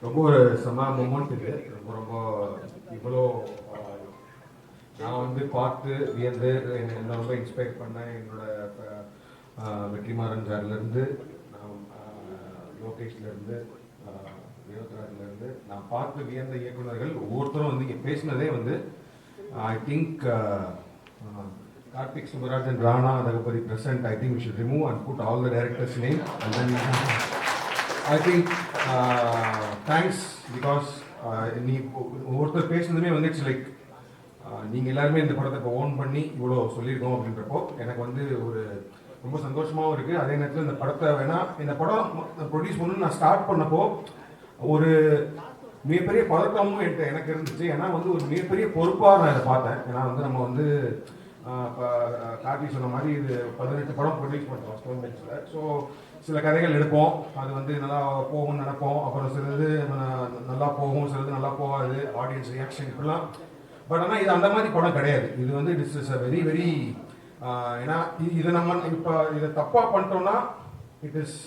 ரொம்ப ஒரு செம்ம மொமெண்ட் இது. ரொம்ப ரொம்ப இவ்வளோ நான் வந்து பார்த்து வியந்து என்னை ரொம்ப இன்ஸ்பயர் பண்ணேன். என்னோட வெற்றிமாறன் சார்லேருந்து, லோகேஷ்லேருந்து, வினோத்ராஜ்லேருந்து நான் பார்த்து வியந்த இயக்குநர்கள் ஒவ்வொருத்தரும் வந்து இங்கே பேசினதே வந்து I think Karthik, Subaraj and Rana Dagapati present. I think we should remove and put all the directors' name and then I think thanks because நீ ஒவ்வொருத்தர் பேசுனதுமே வந்து இட்ஸ் லைக் நீங்கள் எல்லாருமே இந்த படத்தை இப்போ ஓன் பண்ணி இவ்வளோ சொல்லியிருக்கோம் அப்படின்றப்போ எனக்கு வந்து ஒரு ரொம்ப சந்தோஷமாகவும் இருக்குது. அதே நேரத்தில் இந்த படத்தை இந்த படம் ப்ரொடியூஸ் பண்ணணும்னு நான் ஸ்டார்ட் பண்ணப்போ ஒரு மிகப்பெரிய பதட்டமும் எனக்கு இருந்துச்சு. ஏன்னா வந்து ஒரு மிகப்பெரிய பொறுப்பாக நான் இதை பார்த்தேன். ஏன்னா வந்து நம்ம வந்து கார்த்தி சொன்ன மாதிரி இது 18 படம் ப்ரொடியூஸ் பண்ணுறோம் ஸ்டோன் பெஞ்சில். ஸோ சில கதைகள் எடுப்போம், அது வந்து நல்லா போகும்னு நினைப்போம், அப்புறம் சிலது நல்லா போகும், சிலது நல்லா போகாது, ஆடியன்ஸ் ரியாக்ஷன் இப்படிலாம். பட் ஆனால் இது அந்த மாதிரி படம் கிடையாது. இது வந்து it's is a very very ஏன்னா இதை நம்ம இப்போ இதை தப்பாக பண்ணிட்டோம்னா இட் இஸ்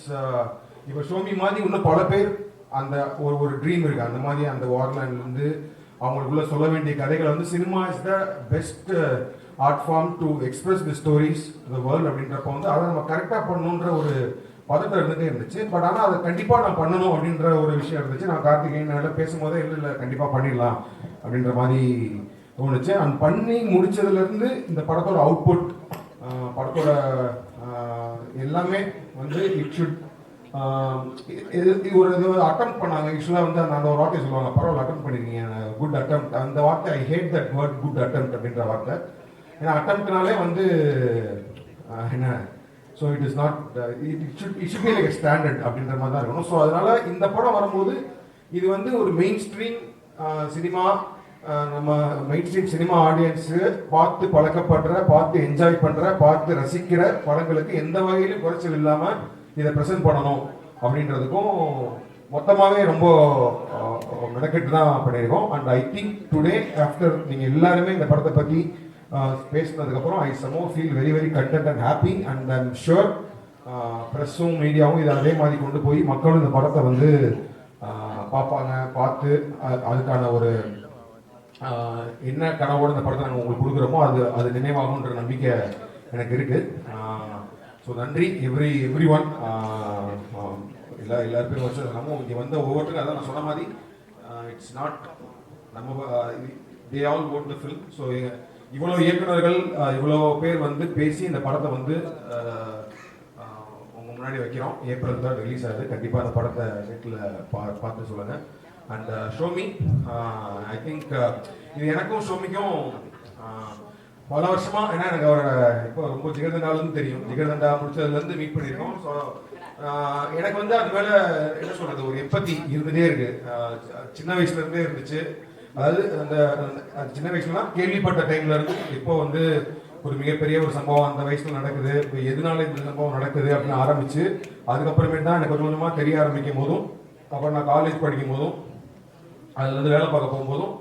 இப்போ ஷோமி மாதிரி இன்னும் பல பேர் அந்த ஒரு ட்ரீம் இருக்குது. அந்த மாதிரி அந்த வார்லேண்ட்லேருந்து அவங்களுக்குள்ள சொல்ல வேண்டிய கதைகளை வந்து cinema is the best art form to express the stories the world அப்படின்றப்ப வந்து அதை நம்ம கரெக்டாக பண்ணணுன்ற ஒரு பதட்டம் இருந்துகிட்டே இருந்துச்சு. பட் ஆனால் அதை கண்டிப்பாக நான் பண்ணணும் அப்படின்ற ஒரு விஷயம் இருந்துச்சு. நான் கார்த்திகேயன் பேசும்போதே இல்லை கண்டிப்பாக பண்ணிடலாம் அப்படின்ற மாதிரி தோணுச்சு. அண்ட் பண்ணி முடிச்சதுலேருந்து இந்த படத்தோட அவுட்புட், படத்தோட எல்லாமே வந்து இட் ஷுட் ஒரு இது அட்டம் பண்ணாங்க. யூஸ்வலாக வந்து அந்த ஒரு வார்த்தை சொல்லுவாங்க, பரவாயில்ல அட்டம் பண்ணியிருக்கீங்க, குட் அட்டம். அந்த வார்த்தை I hate that word good attempt அப்படின்ற வார்த்தை. ஏன்னா அட்டம்ப்ட்னாலே வந்து என்ன, so it is not it should be like a standard அப்படின்ற மாதிரி தான் இருக்கணும். ஸோ அதனால இந்த படம் வரும்போது இது வந்து ஒரு மெயின் ஸ்ட்ரீம் சினிமா, நம்ம மெயின் ஸ்ட்ரீம் சினிமா ஆடியன்ஸு பார்த்து பழக்கப்படுற, பார்த்து என்ஜாய் பண்ணுற, பார்த்து ரசிக்கிற படங்களுக்கு எந்த வகையிலும் குறைச்சல் இல்லாமல் இதை ப்ரெசென்ட் பண்ணணும் அப்படின்றதுக்கும் மொத்தமாகவே ரொம்ப மெனக்கெட்டு தான் பண்ணியிருக்கோம். And I think today after நீங்கள் எல்லாருமே இந்த படத்தை பற்றி பேசினதுக்கப்புறம் I somehow feel very very content and happy. And I'm sure ப்ரெஸ்ஸும் மீடியாவும் இதை அதே மாதிரி கொண்டு போய் மக்களும் இந்த படத்தை வந்து பார்ப்பாங்க. பார்த்து அதுக்கான ஒரு என்ன கனவோடு இந்த படத்தை நாங்கள் உங்களுக்கு கொடுக்குறோமோ அது நினைவாகுன்ற நம்பிக்கை எனக்கு இருக்குது. ஸோ நன்றி எவ்ரி ஒன். எல்லாருக்கும் வச்சு நம்ம இங்கே வந்த ஒவ்வொருத்தருக்கும் அதான் நான் சொன்ன மாதிரி இட்ஸ் நாட் நம்ம they all ought the film. So இவ்வளோ இயக்குநர்கள் இவ்வளோ பேர் வந்து பேசி இந்த படத்தை வந்து உங்கள் முன்னாடி வைக்கிறோம். ஏப்ரல் 3 ரிலீஸ் ஆகுது. கண்டிப்பாக அந்த படத்தை நெட்டில் பார்த்து சொல்லுங்கள். அண்ட் ஷோமி, ஐ திங்க் இது எனக்கும் ஷோமிக்கும் பல வருஷமாக, ஏன்னா எனக்கு அவரை இப்போ ரொம்ப ஜிகர்தண்டாலேருந்து தெரியும். ஜிகர்தண்டா முடிச்சதுலேருந்து மீட் பண்ணியிருக்கோம். ஸோ எனக்கு வந்து அது மேலே என்ன சொல்கிறது, ஒரு எம்பத்தி இருந்துகிட்டே இருக்குது. சின்ன வயசுலேருந்தே இருந்துச்சு. அதாவது அந்த சின்ன வயசுலாம் கேள்விப்பட்ட டைம்ல இருந்து இப்போ வந்து ஒரு மிகப்பெரிய ஒரு சம்பவம் அந்த வயசுல நடக்குது, இப்போ எதனால இந்த சம்பவம் நடக்குது அப்படின்னு ஆரம்பிச்சு அதுக்கப்புறமேட்டு தான் எனக்கு கொஞ்சம் கொஞ்சமாக தெரிய ஆரம்பிக்கும் போதும், அப்புறம் நான் காலேஜ் படிக்கும் போதும், அதுல இருந்து வேலை பார்க்க போகும்போதும்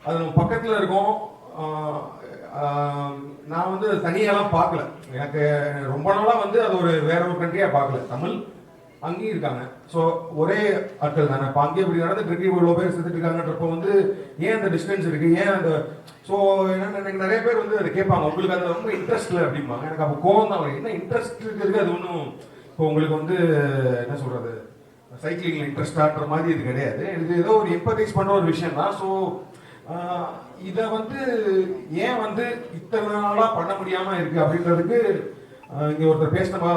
அது நம்ம பக்கத்தில் இருக்கோம். நான் வந்து தனியெல்லாம் பார்க்கல. எனக்கு ரொம்ப நாளாக வந்து அது ஒரு வேற ஒரு கண்ட்ரியாக பார்க்கல. தமிழ் அங்கேயும் இருக்காங்க. ஸோ ஒரே ஆட்கள் தானே. இப்போ அங்கேயே இப்படி நடந்துட்டு இருக்கு, இவ்வளோ பேர் செத்துட்டு இருக்காங்கன்றப்போ வந்து ஏன் அந்த டிஸ்டன்ஸ் இருக்குது, ஏன் அந்த ஸோ எனக்கு நிறைய பேர் வந்து அதை கேட்பாங்க, உங்களுக்கு அது ரொம்ப இன்ட்ரெஸ்ட் இல்லை அப்படிம்பாங்க. எனக்கு அப்போ கோவம் தான் வரும். என்ன இன்ட்ரெஸ்ட் இருக்கிறதுக்கு அது ஒன்றும் இப்போ உங்களுக்கு வந்து என்ன சொல்கிறது, சைக்கிளிங்கில் இன்ட்ரெஸ்ட் ஆடுற மாதிரி இது கிடையாது. இது ஏதோ ஒரு எம்பத்தைஸ் பண்ணுற ஒரு விஷயம் தான். ஸோ இதை வந்து ஏன் வந்து இத்தனை நாளாக பண்ண முடியாமல் இருக்குது அப்படின்றதுக்கு இங்கே ஒருத்தர் பேசினமா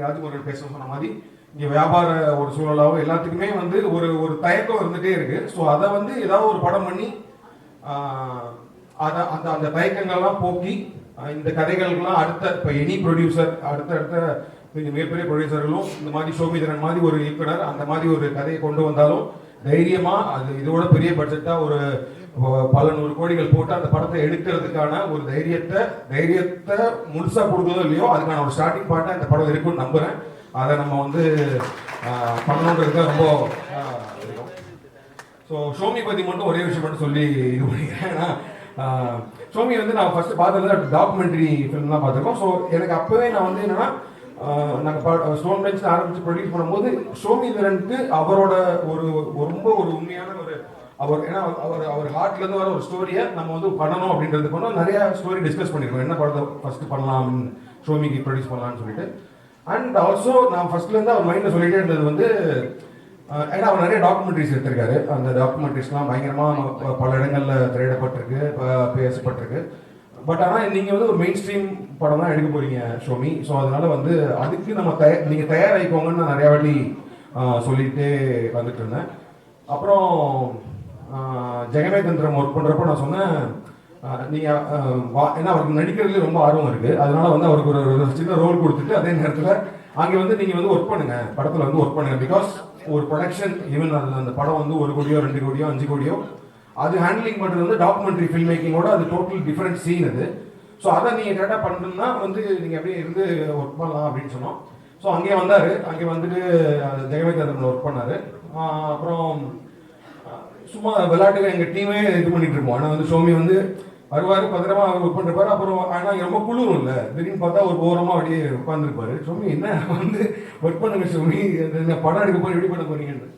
ராஜ்முருகன் பேச சொன்ன மாதிரி இங்கே வியாபார ஒரு சூழலாகவும் எல்லாத்துக்குமே வந்து ஒரு தயக்கம் இருந்துகிட்டே இருக்கு. ஸோ அதை வந்து ஏதாவது ஒரு படம் பண்ணி அதை அந்த தயக்கங்கள்லாம் போக்கி இந்த கதைகள்லாம் அடுத்த இப்போ எனி ப்ரொடியூசர் அடுத்த மிகப்பெரிய ப்ரொடியூசர்களும் இந்த மாதிரி சோமிதரன் மாதிரி ஒரு இயக்குனர் அந்த மாதிரி ஒரு கதையை கொண்டு வந்தாலும் தைரியமா அது இதோட பெரிய பட்ஜெட்டா ஒரு பல 100 கோடிகள் போட்டு அந்த படத்தை எடுக்கிறதுக்கான ஒரு தைரியத்தை முழுசா கொடுக்குறதோ இல்லையோ அதுக்கான ஒரு ஸ்டார்டிங் பார்ட்டா இந்த படம் இருக்குன்னு நம்புறேன். அதை நம்ம வந்து பண்ணணுன்றதுக்கு ரொம்ப இருக்கும். ஸோ ஷோமி பத்தி மட்டும் ஒரே விஷயம் மட்டும் சொல்லி இது பண்ணிக்கிறேன். ஏன்னா ஷோமி வந்து நான் ஃபர்ஸ்ட் பார்த்தது டாக்குமெண்ட்ரி ஃபிலிம் தான் பார்த்துருக்கோம். ஸோ எனக்கு அப்பவே நான் வந்து என்னன்னா நாங்கள் ஸ்டோன் பெஞ்ச் ஆரம்பிச்சு ப்ரொடியூஸ் பண்ணும்போது ஷோமி வீரனுக்கு அவரோட ஒரு ரொம்ப ஒரு உண்மையான ஒரு அவர் ஏன்னா அவர் ஹார்ட்லேருந்து வர ஒரு ஸ்டோரியை நம்ம வந்து பண்ணணும் அப்படின்றது பண்ணோம். நிறைய ஸ்டோரி டிஸ்கஸ் பண்ணியிருக்கோம், என்ன படத்தை ஃபர்ஸ்ட் பண்ணலாம் ஷோமிக்கு ப்ரொடியூஸ் பண்ணலாம்னு சொல்லிட்டு. அண்ட் ஆல்சோ நான் ஃபர்ஸ்ட்லேருந்து அவர் மைண்டில் சொல்லிட்டே இருந்தது வந்து ஏன்னா அவர் நிறைய டாக்குமெண்ட்ரிஸ் எடுத்திருக்காரு. அந்த டாக்குமெண்ட்ரிஸ்லாம் பயங்கரமாக பல இடங்களில் திரையிடப்பட்டிருக்கு, பேசப்பட்டிருக்கு. பட் ஆனால் நீங்கள் வந்து ஒரு மெயின் ஸ்ட்ரீம் படம் தான் எடுக்க போறீங்க ஷோமி. ஸோ அதனால வந்து அதுக்கு நம்ம நீங்கள் தயாராகிக்கோங்கன்னு நான் நிறையா வாட்டி சொல்லிகிட்டே வந்துட்டு இருந்தேன். அப்புறம் ஜெகமே தந்திரம் ஒர்க் பண்ணுறப்போ நான் சொன்னேன், நீங்கள் ஏன்னா அவருக்கு நடிக்கிறதுல ரொம்ப ஆர்வம் இருக்குது, அதனால வந்து அவருக்கு ஒரு சின்ன ரோல் கொடுத்துட்டு அதே நேரத்தில் அங்கே வந்து நீங்கள் வந்து ஒர்க் பண்ணுங்க, படத்தில் வந்து ஒர்க் பண்ணுங்க. பிகாஸ் ஒரு ப்ரொடக்ஷன் ஈவன் அந்த படம் வந்து 1 கோடியோ 2 கோடியோ 5 கோடியோ அது ஹேண்ட்லிங் பண்ணுறது வந்து டாக்குமெண்ட்ரி ஃபில்ம் மேக்கிங்கோட அது டோட்டல் டிஃப்ரெண்ட் சீன் அது. ஸோ அதை நீங்கள் கரெக்டாக பண்ணணும்னா வந்து நீங்கள் அப்படியே இருந்து ஒர்க் பண்ணலாம் அப்படின்னு சொன்னோம். ஸோ அங்கேயே வந்தார், அங்கே வந்துட்டு ஜெகமே தந்திரமில் ஒர்க் பண்ணார். அப்புறம் சும்மா விளையாட்டுக்கு எங்கள் டீமே இது பண்ணிட்டு இருப்போம். ஆனால் வந்து ஷோமி வந்து வருவார், பத்திரமா ஒர்க் பண்ணிருப்பாரு. அப்புறம் ஆனால் ரொம்ப குளிரும் இல்லை, திடீர்னு பார்த்தா ஒரு ஓரமாக அப்படியே உட்காந்துருப்பாரு. ஷோமி என்ன வந்து ஒர்க் பண்ணுங்க ஷோமி, இந்த படம் எடுக்க போய் எப்படி பண்ண போறீங்கன்னு.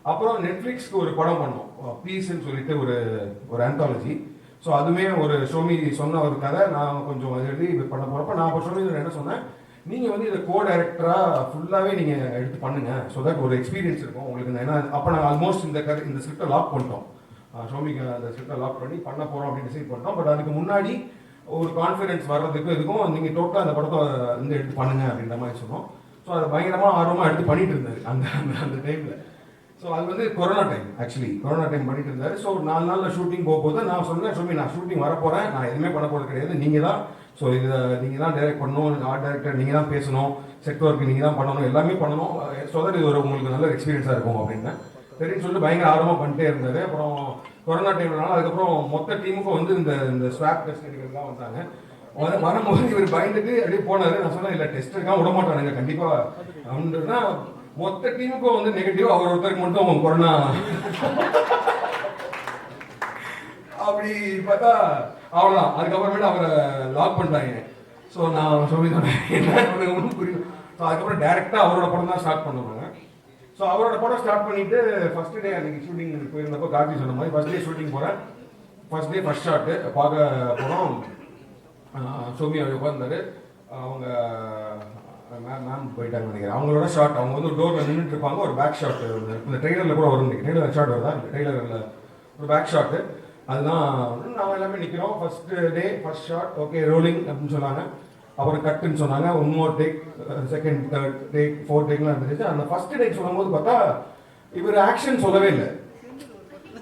அப்புறம் நெட்ஃப்ளிக்ஸ்க்கு ஒரு படம் பண்ணோம், பீஸ்ன்னு சொல்லிட்டு ஒரு ஆந்தாலஜி. ஸோ அதுவுமே ஒரு ஷோமி சொன்ன ஒரு கதை, நான் கொஞ்சம் எழுதி பண்ண போகிறப்ப நான் அப்போ ஷோமி என்ன சொன்னேன், நீங்கள் வந்து இதை கோ டைரக்டராக ஃபுல்லாகவே நீங்கள் எடுத்து பண்ணுங்க, ஸோ தட் ஒரு எக்ஸ்பீரியன்ஸ் இருக்கும் உங்களுக்கு. ஏன்னா அப்போ நாங்கள் ஆல்மோஸ்ட் இந்த ஸ்கிரிப்டை லாக் பண்ணிட்டோம், ஷோமிக்கு அந்த ஸ்கிரிப்டை லாக் பண்ணி பண்ண போகிறோம் அப்படின்னு டிசைட் பண்ணிட்டோம். பட் அதுக்கு முன்னாடி ஒரு கான்ஃபிடன்ஸ் வர்றதுக்கு இதுக்கும் நீங்கள் டோட்டலாக அந்த படத்தை வந்து எடுத்து பண்ணுங்க அப்படின்ற மாதிரி சொன்னோம். ஸோ அதை பயங்கரமாக ஆர்வமாக எடுத்து பண்ணிட்டு இருந்தார் அந்த அந்த டைமில். ஸோ அது வந்து corona time, actually corona time பண்ணிட்டு இருந்தார். ஸோ 4 நாளில் ஷூட்டிங் போகும்போது நான் சொன்னேன், ஷோமி நான் ஷூட்டிங் வரப்போகிறேன், நான் எதுவுமே பண்ண போகிறது கிடையாது, நீங்கள் தான் ஸோ இதை நீங்கள் தான் டைரக்ட் பண்ணணும், ஆர்ட் டைரக்டர் நீங்கள் தான் பேசணும், செட் ஒர்க் நீங்கள் தான் பண்ணணும், எல்லாமே பண்ணணும், ஸோ தட் இது ஒரு உங்களுக்கு நல்ல எக்ஸ்பீரியன்ஸாக இருக்கும் அப்படின்னு சரின்னு சொல்லிட்டு பயங்கர ஆர்வமாக பண்ணிட்டே இருந்தார். அப்புறம் கொரோனா டைம்னால அதுக்கப்புறம் மொத்த டீமுக்கும் வந்து இந்த ஸ்வாப் டெஸ்ட் எடுக்கிறதுலாம் வந்தாங்க. வரும்போது இவர் பயந்துட்டு அப்படியே போனார். நான் சொன்னேன், இல்லை டெஸ்ட் இருக்காம விட மாட்டானுங்க கண்டிப்பாக அப்படின்னா. மொத்த டீமுக்கும் வந்து நெகட்டிவ், அவர் ஒருத்தருக்கு மட்டும் கொரோனா. அப்படி பார்த்தா அவ்வளோதான். அதுக்கப்புறமேட்டு அவரை லாக் பண்ணிட்டாங்க. ஸோ நான் சொல்லி சொன்னேன் என்ன ஒன்றும் புரியல. ஸோ அதுக்கப்புறம் டேரெக்டாக அவரோட படம் தான் ஸ்டார்ட் பண்ணுவாங்க. ஸோ அவரோட படம் ஸ்டார்ட் பண்ணிட்டு ஃபர்ஸ்ட் டே அன்றைக்கி ஷூட்டிங் போயிருந்தப்போ கார்த்தி சொன்ன மாதிரி ஃபர்ஸ்ட் டே ஷூட்டிங் போகிறேன். ஃபர்ஸ்ட் டே ஃபர்ஸ்ட் ஷாட்டு பார்க்க போகிறோம். ஷோமி அவர் உட்கார்ந்தாரு, அவங்க மேம் போயிட்டாங்க நினைக்கிறேன். அவங்களோட ஷாட் அவங்க வந்து ஒரு டோரில் நின்றுட்டு இருப்பாங்க, ஒரு பேக் ஷாட் இந்த ட்ரெய்லரில் கூட வரும், ட்ரெய்லர் ஷாட் வருதா, ட்ரெய்லரில் ஒரு பேக் ஷாட்டு. அதுதான் நாங்கள் எல்லாமே நிற்கிறோம். First day first shot okay rolling அப்படின்னு சொன்னாங்க. அப்புறம் கட்டுன்னு சொன்னாங்க, 1 more take, second, third take, 4th டேக்லாம் இருந்துச்சு. அந்த ஃபர்ஸ்ட் டேக் சொல்லும் போது பார்த்தா இவர் ஆக்ஷன் சொல்லவே இல்லை,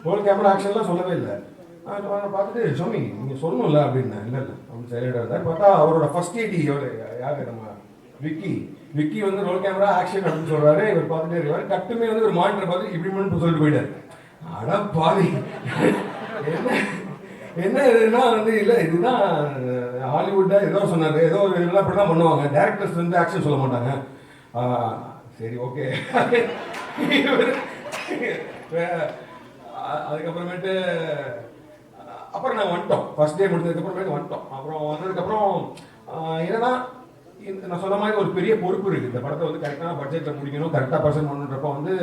ரோல் கேமரா ஆக்ஷன்லாம் சொல்லவே இல்லை. பார்த்துட்டு ஷோமி நீங்கள் சொல்லணும்ல அப்படின்னு, இல்லை இல்லை அப்படின்னு சைலண்டாக இருந்தார். பார்த்தா அவரோட ஃபர்ஸ்ட் ஏடி யார் நம்ம விக்கி வந்து ரோல் கேமரா ஆக்ஷன் அப்படின்னு சொல்றாரு. இவர் பார்த்துட்டே இருக்காரு. கட்டுமே வந்து ஒரு மானிட்டர் பார்த்து இப்படி மட்டும் சொல்லிட்டு போயிட்டாரு. அட பாவி, என்ன இதுன்னா வந்து இல்லை இதுதான் ஹாலிவுட்டா ஏதோ சொன்னாரு, ஏதோ ஒரு இதெல்லாம் அப்படி தான் பண்ணுவாங்க, டேரக்டர்ஸ் வந்து ஆக்ஷன் சொல்ல மாட்டாங்க. சரி ஓகே. அதுக்கப்புறமேட்டு அப்புறம் நாங்கள் வந்துட்டோம். ஃபர்ஸ்ட் டே முடிஞ்சதுக்கப்புறமேட்டு வந்துட்டோம். அப்புறம் வந்ததுக்கப்புறம் என்னன்னா நான் சொன்ன மாதிரி ஒரு பெரிய பொறுப்பு இருக்குது, இந்த படத்தை வந்து கரெக்டான பட்ஜெட்டில் முடிக்கணும், கரெக்டாக பர்சன்ட் பண்ணுறப்ப வந்து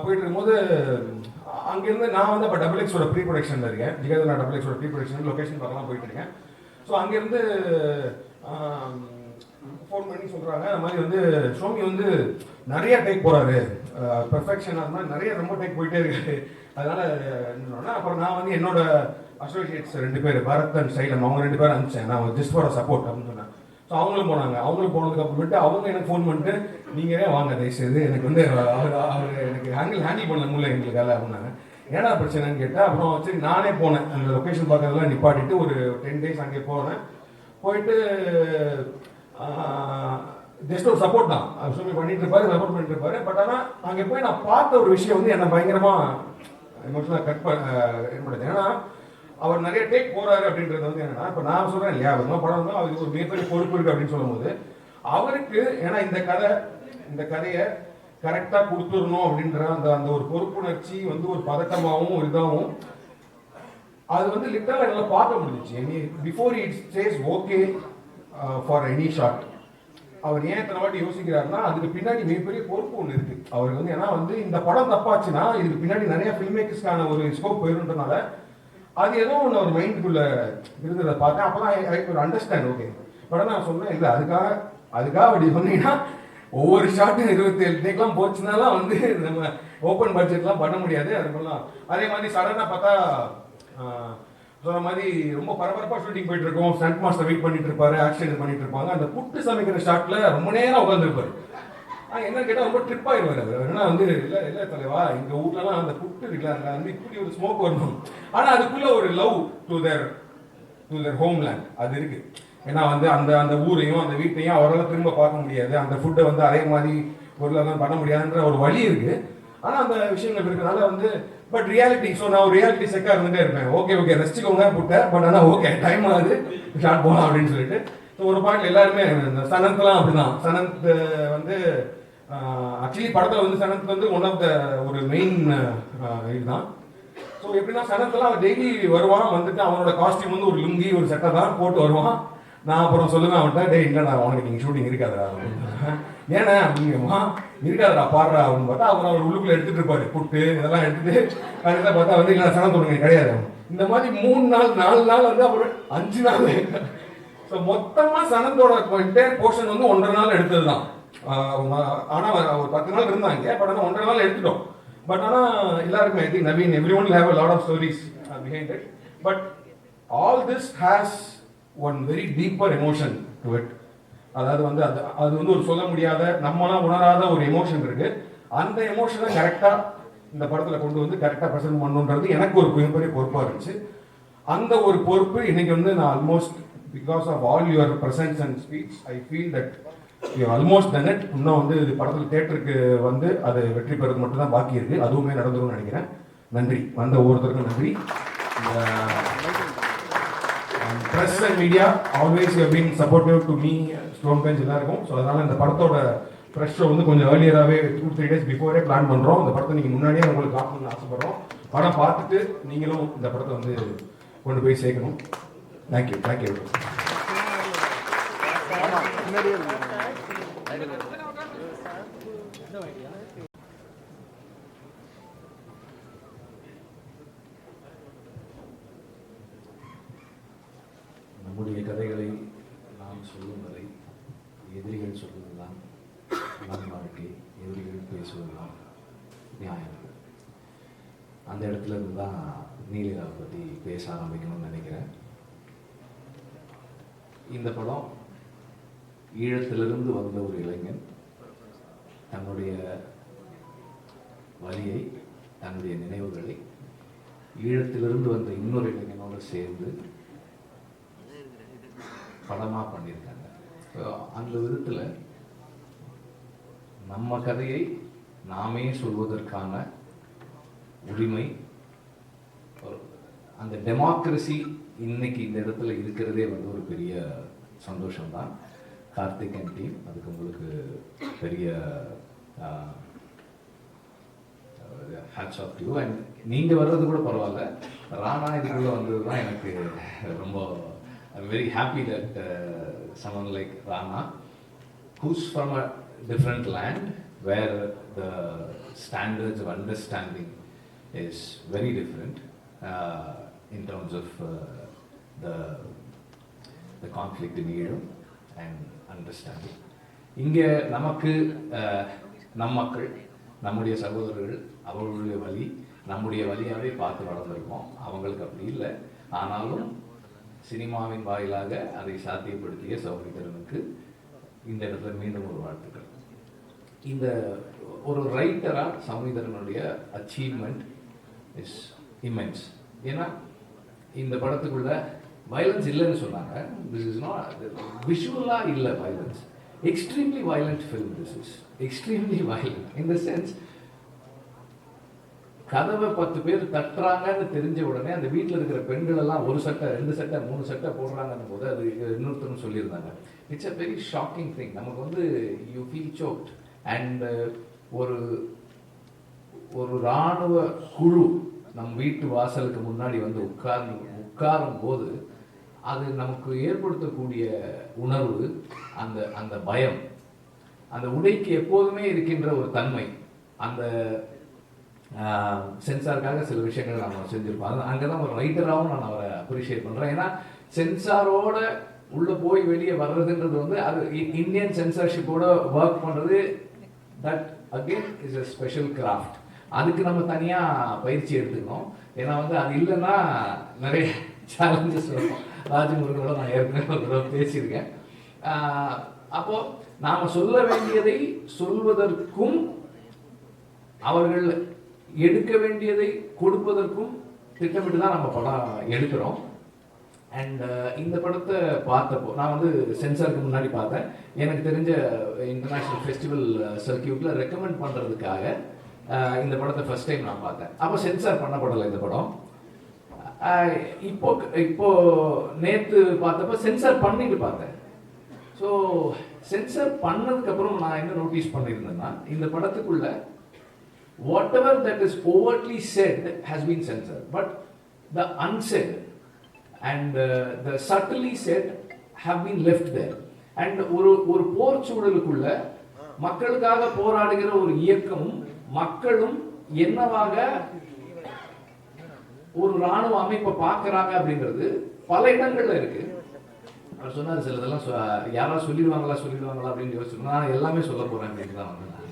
போயிட்டு இருக்கும்போது அங்கேருந்து நான் வந்து அப்போ XXXோட ப்ரீ ப்ரொடக்ஷனில் இருக்கேன், ஜிகேதனா XXXோட ப்ரீ ப்ரொடக்ஷன் லொக்கேஷன் பார்க்கலாம் போயிட்டு இருக்கேன். ஸோ அங்கேருந்து ஃபோன் பண்ணி சொல்கிறாங்க, அந்த மாதிரி வந்து ஷோமி வந்து நிறைய டேக் போகிறாரு, பெர்ஃபெக்ஷனாக இருந்தால் நிறைய ரொம்ப டேக் போயிட்டே இருக்கு, அதனால அப்புறம் நான் வந்து என்னோட அசோசியேட்ஸ் 2 பேர் பரத் அண்ட் சைலம் அவங்க 2 பேரும் அனுப்பிச்சேன், நான் ஜஸ்ட் ஃபார் சப்போர்ட் அப்படின்னு சொன்னேன். ஸோ அவங்களும் போனாங்க. அவங்களும் போனதுக்கு அப்புறமேட்டு அவங்க எனக்கு ஃபோன் பண்ணிட்டு நீங்களே வாங்க தயவுசெய்து, எனக்கு வந்து அவர் எனக்கு ஹேண்டில் பண்ண முடியல எங்களுக்கால அப்படின்னாங்க. ஏன்னா பிரச்சனைன்னு கேட்டால் அப்புறம் சரி நானே போனேன், அந்த லொக்கேஷன் பார்க்கறதெல்லாம் நிப்பாட்டிட்டு ஒரு 10 days அங்கே போனேன். போயிட்டு ஜஸ்ட் ஒரு சப்போர்ட் தான், ஷோமி பண்ணிட்டு இருப்பாரு, சப்போர்ட் பண்ணிட்டு இருப்பாரு. பட் ஆனால் அங்கே போய் நான் பார்த்த ஒரு விஷயம் வந்து என்னை பயங்கரமாக எமோஷனலாக கட் பண்ணுது. ஏன்னா அவர் நிறைய டேக் போறாரு அப்படின்றது வந்து என்னன்னா, இப்போ நான் சொல்றேன் இல்லையா, அவர் படம் தான் அவருக்கு ஒரு மிகப்பெரிய பொறுப்பு இருக்கு அப்படின்னு சொல்லும் போது அவருக்கு, ஏன்னா இந்த கதையை கரெக்டாக கொடுத்துடணும் அப்படின்ற அந்த ஒரு பொறுப்புணர்ச்சி வந்து ஒரு பதட்டமாகவும் ஒரு இதாகவும் அது வந்து லிட்டரலாக எல்லாம் பார்க்க முடிஞ்சிச்சு. Before it says okay for any shot, அவர் ஏன் இத்தனை வாட்டி யோசிக்கிறாருன்னா அதுக்கு பின்னாடி மிகப்பெரிய பொறுப்பு ஒன்று இருக்கு அவருக்கு வந்து. ஏன்னா வந்து இந்த படம் தப்பாச்சுன்னா இதுக்கு பின்னாடி நிறைய ஃபில்ம் மேக்கர்ஸ்க்கான ஒரு ஸ்கோப் போயிருன்றனால அது ஏதோ ஒன்று அவர் மைண்டுக்குள்ள இருந்ததை பார்த்தேன். அப்போதான் ஐ ஒரு அண்டர்ஸ்டாண்ட். ஓகே படம் நான் சொன்னேன் இல்லை அதுக்காக அப்படி சொன்னீங்கன்னா ஒவ்வொரு ஷாட்டும் 27 டேக்லாம் போச்சுனாலாம் வந்து நம்ம ஓப்பன் பட்ஜெட்லாம் பண்ண முடியாது. அதுக்கெல்லாம் அதே மாதிரி சடனாக பார்த்தா சொன்ன மாதிரி ரொம்ப பரபரப்பாக ஷூட்டிங் போயிட்டு இருக்கோம். ஸ்டண்ட் மாஸ்டர் வெயிட் பண்ணிட்டு இருப்பாரு, ஆக்ஷன் இது பண்ணிட்டு இருப்பாங்க. அந்த புட்டு சமைக்கிற ஷாட்ல ரொம்ப நேரம் உட்காந்துருப்பாரு. என்ன கேட்டால் ரொம்ப ட்ரிப் ஆயிடுவார் அவர். ஏன்னா வந்து இல்லை தலைவா எங்கள் வீட்லலாம் அந்த புட்டு இருக்குல்ல அங்கே வந்து இப்படி ஒரு ஸ்மோக் வரணும். ஆனால் அதுக்குள்ள ஒரு லவ் டு தேர் ஹோம்லேண்ட் அது இருக்கு. ஏன்னா வந்து அந்த ஊரையும் அந்த வீட்டையும் அவரால் திரும்ப பார்க்க முடியாது. அந்த ஃபுட்டை வந்து அதே மாதிரி பொருளெல்லாம் பண்ண முடியாதுன்ற ஒரு வழி இருக்கு. ஆனால் அந்த விஷயங்கள் இருக்கிறதுனால வந்து பட் ரியாலிட்டி. ஸோ நான் ஒரு ரியாலிட்டி செக்காக இருந்துகிட்டே இருப்பேன். ஓகே ரசிச்சுக்கோங்க புட்டை, பட் ஆனால் ஓகே டைம் ஆகுது ஸ்டார்ட் போகலாம் அப்படின்னு சொல்லிட்டு. ஸோ ஒரு பாட்டில் எல்லாருமே இந்த சனந்த்லாம் அப்படிதான். சனந்த் வந்து ஆக்சுவலி படத்தில் வந்து சனந்த் வந்து ஒன் ஆஃப் த ஒரு மெயின் இதுதான். ஸோ எப்படின்னா சனத்லாம் அவன் டெய்லி வருவான், வந்துட்டு அவனோட காஸ்டியூம் வந்து ஒரு லுங்கி ஒரு சட்டை தான் போட்டு வருவான். நான் அப்புறம் சொல்லுவேன் அவன்கிட்ட, டே இல்லைடா உனக்கு நீங்கள் ஷூட்டிங் இருக்காதா அப்படின்னு. ஏன்னா அப்படிங்கம்மா இருக்காதடா பாடுறா அப்படின்னு பார்த்தா அப்புறம் அவர் உள்ளுக்குள்ள எடுத்துட்டு இருப்பாரு புட்டு இதெல்லாம் எடுத்துட்டு கரெக்டாக பார்த்தா வந்து இல்லை சனம் தொடுங்க கிடையாது. இந்த மாதிரி 3 நாள் 4 நாள் வந்து அப்புறம் 5 நாள். ஸோ மொத்தமாக சனத்தோட என்டையர் போர்ஷன் வந்து 1.5 நாள் எடுத்தது தான். ஆனால் ஒரு 10 நாள் இருந்தாங்க. பட் ஆனால் 1.5 நாள் எடுத்துட்டோம். பட் ஆனால் எல்லாருக்குமே I think Naveen every one have a lot of stories behind it. But all this has one very deeper emotion to it. அதாவது வந்து அது வந்து ஒரு சொல்ல முடியாத நம்மளாம் உணராத ஒரு எமோஷன் இருக்கு. அந்த எமோஷனை கரெக்டாக இந்த படத்தில் கொண்டு வந்து கரெக்டாக ப்ரெசென்ட் பண்ணணுன்றது எனக்கு ஒரு மிகப்பெரிய பொறுப்பாக இருந்துச்சு. அந்த ஒரு பொறுப்பு இன்னைக்கு வந்து நான் almost because of all your presence and speech I feel that you almost done it. இன்னும் வந்து இது படத்தில் தேட்டருக்கு வந்து அது வெற்றி பெறது மட்டும் தான் பாக்கி இருக்கு. அதுவுமே நடந்துரும்னு நினைக்கிறேன். நன்றி, வந்த ஒவ்வொருத்தருக்கும் நன்றி. Press and media always you have been supportive to me, stone bench எல்லாருக்கும். ஸோ அதனால இந்த படத்தோட ப்ரெஷ் ஷோ வந்து கொஞ்சம் ஏர்லியராகவே 2-3 days பிஃபோரே பிளான் பண்ணுறோம். இந்த படத்தை நீங்கள் முன்னாடியே உங்களுக்கு காட்டணும்னு ஆசைப்படுறோம். படம் பார்த்துட்டு நீங்களும் இந்த படத்தை வந்து கொண்டு போய் சேர்க்கணும். தேங்க்யூ. நம்முடைய கதைகளை நாம் சொல்லும் வரை எதிரிகள் சொல்வதெல்லாம் நம் வாழ்க்கை, எதிரிகள் பேசுவதெல்லாம் நியாயம். அந்த இடத்துல இருந்து தான் நீலிகாவை பற்றி பேச ஆரம்பிக்கணும்னு நினைக்கிறேன். இந்த படம் ஈழத்திலிருந்து வந்த ஒரு இளைஞன் தன்னுடைய வலியை, தன்னுடைய நினைவுகளை ஈழத்திலிருந்து வந்த இன்னொரு இளைஞனோடு சேர்ந்து படமாக பண்ணியிருக்காங்க. அந்த விதத்தில் நம்ம கதையை நாமே சொல்வதற்கான உரிமை, அந்த டெமோக்ரஸி இன்னைக்கு இந்த இடத்துல இருக்கிறதே வந்து ஒரு பெரிய சந்தோஷம்தான். கார்த்திக் அண்ட் டீம், அதுக்கு உங்களுக்கு பெரிய ஹேட்ஸ் ஆஃப் யூ. அண்ட் நீங்கள் வர்றது கூட பரவாயில்ல, ராணா இதுக்குள்ளே வந்தது தான் எனக்கு ரொம்ப I'm very happy that someone like Rana, who's from a different land where the standards of understanding is very different in terms of the conflict in Europe and understanding. இங்கே நமக்கு நம் மக்கள், நம்முடைய சகோதரர்கள், அவர்களுடைய வழி நம்முடைய வழியாகவே பார்த்து வளர்ந்துருக்கோம். அவங்களுக்கு அப்படி இல்லை. ஆனாலும் சினிமாவின் வாயிலாக அதை சாத்தியப்படுத்திய சௌமித்திரனுக்கு இந்த இடத்துல மீண்டும் ஒரு வாழ்த்துக்கள். இந்த ஒரு ரைட்டராக சௌமித்திரனுடைய அச்சீவ்மெண்ட் இஸ் இமென்ஸ். ஏன்னா இந்த படத்துக்குள்ள வயலன்ஸ் இல்லைன்னு சொன்னாங்க. திஸ் இஸ் நாட் விஷுவலாக இல்லை violence. Extremely violent film. This is extremely violent in the sense, கதவை 10 பேர் தட்டுறாங்கன்னு தெரிஞ்ச உடனே அந்த வீட்டில் இருக்கிற பெண்கள் எல்லாம் 1 சட்டை 2 சட்டை 3 சட்டை போடுறாங்கன்னு போது அது இன்னொருத்தரும் சொல்லியிருந்தாங்க. It's a very shocking thing. நமக்கு வந்து யூ ஃபீல் சோக்ட். அண்ட் ஒரு இராணுவ குழு நம் வீட்டு வாசலுக்கு முன்னாடி வந்து உட்காரும் போது அது நமக்கு ஏற்படுத்தக்கூடிய உணர்வு, அந்த அந்த பயம், அந்த உடைக்கு எப்போதுமே இருக்கின்ற ஒரு தன்மை, அந்த சென்சாருக்காக சில விஷயங்கள் நம்ம செஞ்சுருப்போம். அங்கே தான் ஒரு ரைட்டராகவும் நான் அவரை அப்ரிஷியேட் பண்ணுறேன். ஏன்னா சென்சாரோட உள்ளே போய் வெளியே வர்றதுன்றது வந்து அது இந்தியன் சென்சார்ஷிப்போட ஒர்க் பண்ணுறது, that again is a special craft. அதுக்கு நம்ம தனியாக பயிற்சி எடுத்துக்கணும். ஏன்னா வந்து அது இல்லைன்னா நிறைய சேலஞ்சஸ் வரும். ராஜமுருகனோட நான் ஏற்கனவே ஒரு தடவை பேசியிருக்கேன். அப்போது நாம் சொல்ல வேண்டியதை சொல்வதற்கும் அவர்கள் எடுக்க வேண்டியதை கொடுப்பதற்கும் திட்டமிட்டு தான் நம்ம படம் எடுக்கிறோம். அண்ட் இந்த படத்தை பார்த்தப்போ நான் வந்து சென்சாருக்கு முன்னாடி பார்த்தேன். எனக்கு தெரிஞ்ச இன்டர்நேஷ்னல் ஃபெஸ்டிவல் சர்க்கியூட்டில் ரெக்கமெண்ட் பண்ணுறதுக்காக இந்த படத்தை ஃபர்ஸ்ட் டைம் நான் பார்த்தேன். அப்போ சென்சார் பண்ணப்படலை இந்த படம். இப்போ நேற்று பார்த்தப்போ சென்சார் பண்ணிட்டு பார்த்தேன். ஸோ சென்சார் பண்ணதுக்கப்புறம் நான் என்ன நோட்டீஸ் பண்ணியிருந்தேன்னா, இந்த படத்துக்குள்ள whatever that is overtly said has been censored, but the unsaid and the subtly said have been left there. And ஒரு போர் சூழலுக்குள்ள மக்களுக்காக போராடுகிற ஒரு இயக்கமும் மக்களும் என்னவாக ஒரு ராணுவ அமைப்பை பார்க்கறாங்க அப்படின்றது பல இடங்கள்ல இருக்கு. அவர் சொன்னார் சிலதெல்லாம் யாராவது சொல்லிடுவாங்களா அப்படின்னு யோசிச்சு நான் எல்லாமே சொல்ல போறேன் அப்படின்னு தான் வந்து நான்.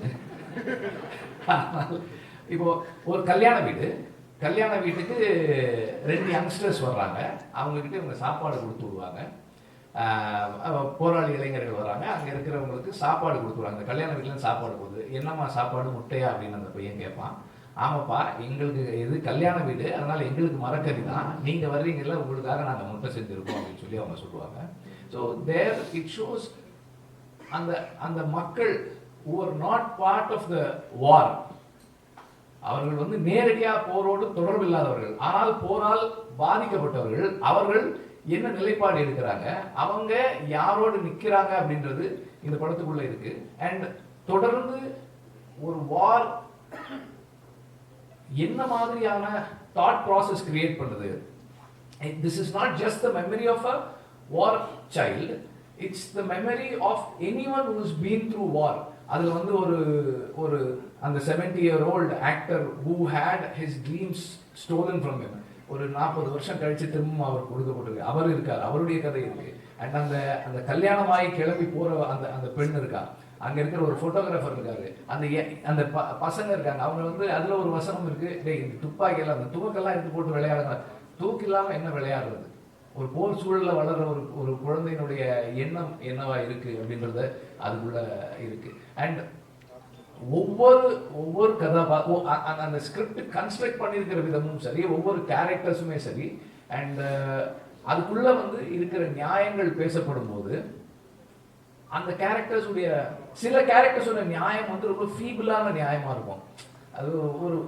இப்போ ஒரு கல்யாண வீட்டுக்கு 2 யங்ஸ்டர்ஸ் வர்றாங்க. அவங்கக்கிட்ட இவங்க சாப்பாடு கொடுத்து விடுவாங்க. போராளி இளைஞர்கள் வராங்க, அங்கே இருக்கிறவங்களுக்கு சாப்பாடு கொடுத்துருவாங்க. அந்த கல்யாண வீட்டில் சாப்பாடு போகுது. என்னம்மா சாப்பாடு, முட்டையா அப்படின்னு அந்த பையன் கேட்பான். ஆமாப்பா, எங்களுக்கு இது கல்யாண வீடு, அதனால எங்களுக்கு மரக்கறி தான், நீங்கள் வர்றீங்கல்ல உங்களுக்காக நாங்கள் முட்டை செஞ்சுருக்கோம் அப்படின்னு சொல்லி அவங்க சொல்லுவாங்க. ஸோ தேர் இட் ஷோஸ் அந்த மக்கள் who are not part of the war, அவர்கள் வந்து நேரடியாக போரோடு தொடர்பு இல்லாதவர்கள், ஆனால் போரால் பாதிக்கப்பட்டவர்கள், அவர்கள் என்ன நிலைப்பாடு எடுக்கிறாங்க, அவங்க யாரோடு நிற்கிறாங்க அப்படின்றது இந்த படத்துக்குள்ள இருக்கு. அண்ட் தொடர்ந்து ஒரு வார் என்ன மாதிரியான தாட் ப்ராசஸ் கிரியேட் பண்ணுது. This is not just the memory of a war child, it's the memory of anyone who is been through war. அதில் வந்து ஒரு அந்த 70-year-old actor who had his dreams stolen from him, ஒரு 40 வருஷம் கழிச்சு திரும்ப அவர் கொடுக்கப்பட்டிருக்கு, அவர் இருக்கார், அவருடைய கதை இருக்கு. அண்ட் அந்த கல்யாணமாகி கிளம்பி போற அந்த பெண் இருக்கா, அங்க இருக்கிற ஒரு போட்டோகிராஃபர் இருக்காரு, அந்த பசங்க இருக்காங்க, அவங்க வந்து அதுல ஒரு வசனம் இருக்கு, டேய் இந்த துப்பாக்கியெல்லாம் அந்த துவக்கெல்லாம் எடுத்து போட்டு விளையாடுறாங்க, தூக்கு இல்லாம என்ன விளையாடுறது. ஒரு போர் சூழல்ல வளர்ற ஒரு குழந்தையினுடைய எண்ணம் என்னவா இருக்கு அப்படின்றத அதுக்குள்ள இருக்கு. அண்ட் ஒவ்வொரு அந்த ஸ்கிரிப்ட் கன்ஸ்ட்ரக்ட் பண்ணியிருக்கிற விதமும் சரி, ஒவ்வொரு கேரக்டர்ஸுமே சரி, அண்ட் அதுக்குள்ள வந்து இருக்கிற நியாயங்கள் பேசப்படும் போது அந்த கேரக்டர்ஸுடைய சில கேரக்டர்ஸோட நியாயம் வந்து ரொம்ப ஃபீபிளான நியாயமா இருக்கும். அது ஒரு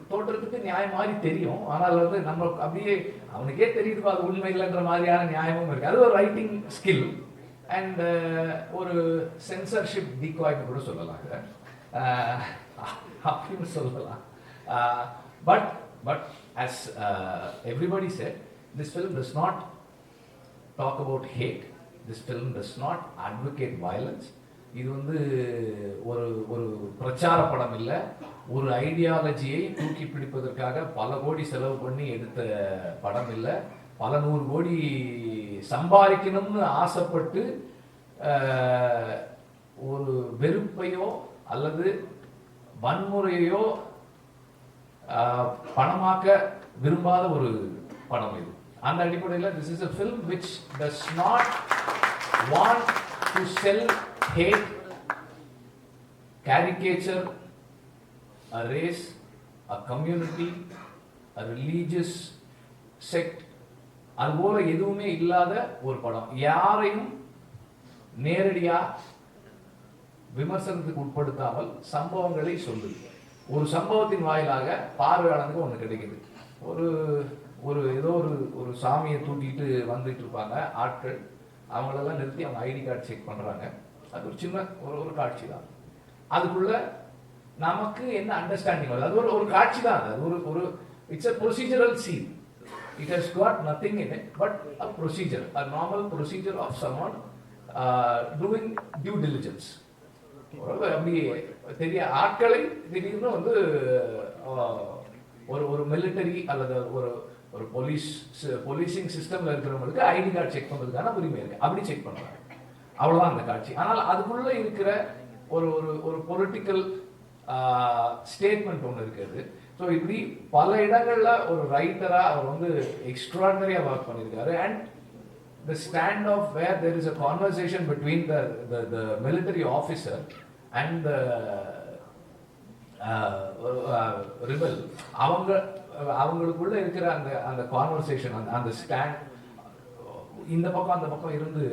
தோற்றத்துக்கு நியாயம் மாதிரி தெரியும், ஆனால் வந்து நம்ம அப்படியே அவனுக்கே தெரியுதுப்பா அது உண்மை இல்லைன்ற மாதிரியான நியாயமும் இருக்கு. அது ஒரு ரைட்டிங் ஸ்கில் அண்ட் ஒரு சென்சர்ஷிப் டீகாய்னு கூட சொல்லலாம், அப்படின்னு சொல்லலாம். But as everybody said, this film does not talk about hate. This film does not advocate violence. இது வந்து ஒரு பிரச்சார படம் இல்லை, ஒரு ஐடியாலஜியை தூக்கி பிடிப்பதற்காக பல கோடி செலவு பண்ணி எடுத்த படம் இல்லை, பல 100 கோடி சம்பாதிக்கணும்னு ஆசைப்பட்டு ஒரு வெறுப்பையோ அல்லது வன்முறையோ பணமாக்க விரும்பாத ஒரு படம் இது. அந்த அடிப்படையில் this is a film which does not want to sell hate, caricature a race, a community, a religious sect. அதுபோல எதுவுமே இல்லாத ஒரு படம். யாரையும் நேரடியா விமர்சனத்துக்கு உட்படுத்தாமல் சம்பவங்களை சொல்லுது. ஒரு சம்பவத்தின் வாயிலாக பார்வையாளனுக்கு ஒன்று கிடைக்குது. ஏதோ ஒரு சாமியை தூக்கிட்டு வந்துட்டு இருப்பாங்க ஆட்கள், அவங்களெல்லாம் நிறுத்தி அவங்க ஐடி கார்டு செக் பண்றாங்க. அது ஒரு சின்ன ஒரு காட்சி தான். அதுக்குள்ள நமக்கு என்ன அண்டர்ஸ்டாண்டிங் வருது, அது ஒரு காட்சி தான். அது ஒரு it's a procedural scene. It has got nothing in it but a procedure, a normal procedure of someone doing due diligence. அப்படி தெரிய ஆட்களை திடீர்னு வந்து ஒரு மிலிட்டரி அல்லது ஒரு போலீசிங் சிஸ்டம்ல இருக்கிறவங்களுக்கு ஐடி கார்டு செக் பண்றதுக்கான உரிமை இருக்கு, அப்படி செக் பண்றாங்க. அவ்வளவுதான் அந்த காட்சி. ஆனால் அதுக்குள்ள இருக்கிற ஒரு பொலிட்டிக்கல் ஸ்டேட்மெண்ட் ஒன்று இருக்குது. ஸோ இப்படி பல இடங்கள்ல ஒரு ரைட்டரா அவர் வந்து எக்ஸ்ட்ராடனரியா ஒர்க் பண்ணியிருக்காரு. And the stand of where there is a conversation between the military officer and the rebel, அவங்களுக்குள்ள இருக்கிற அந்த கான்வர்சேஷன், அந்த ஸ்டாண்ட், இந்த பக்கம் அந்த பக்கம் இருந்து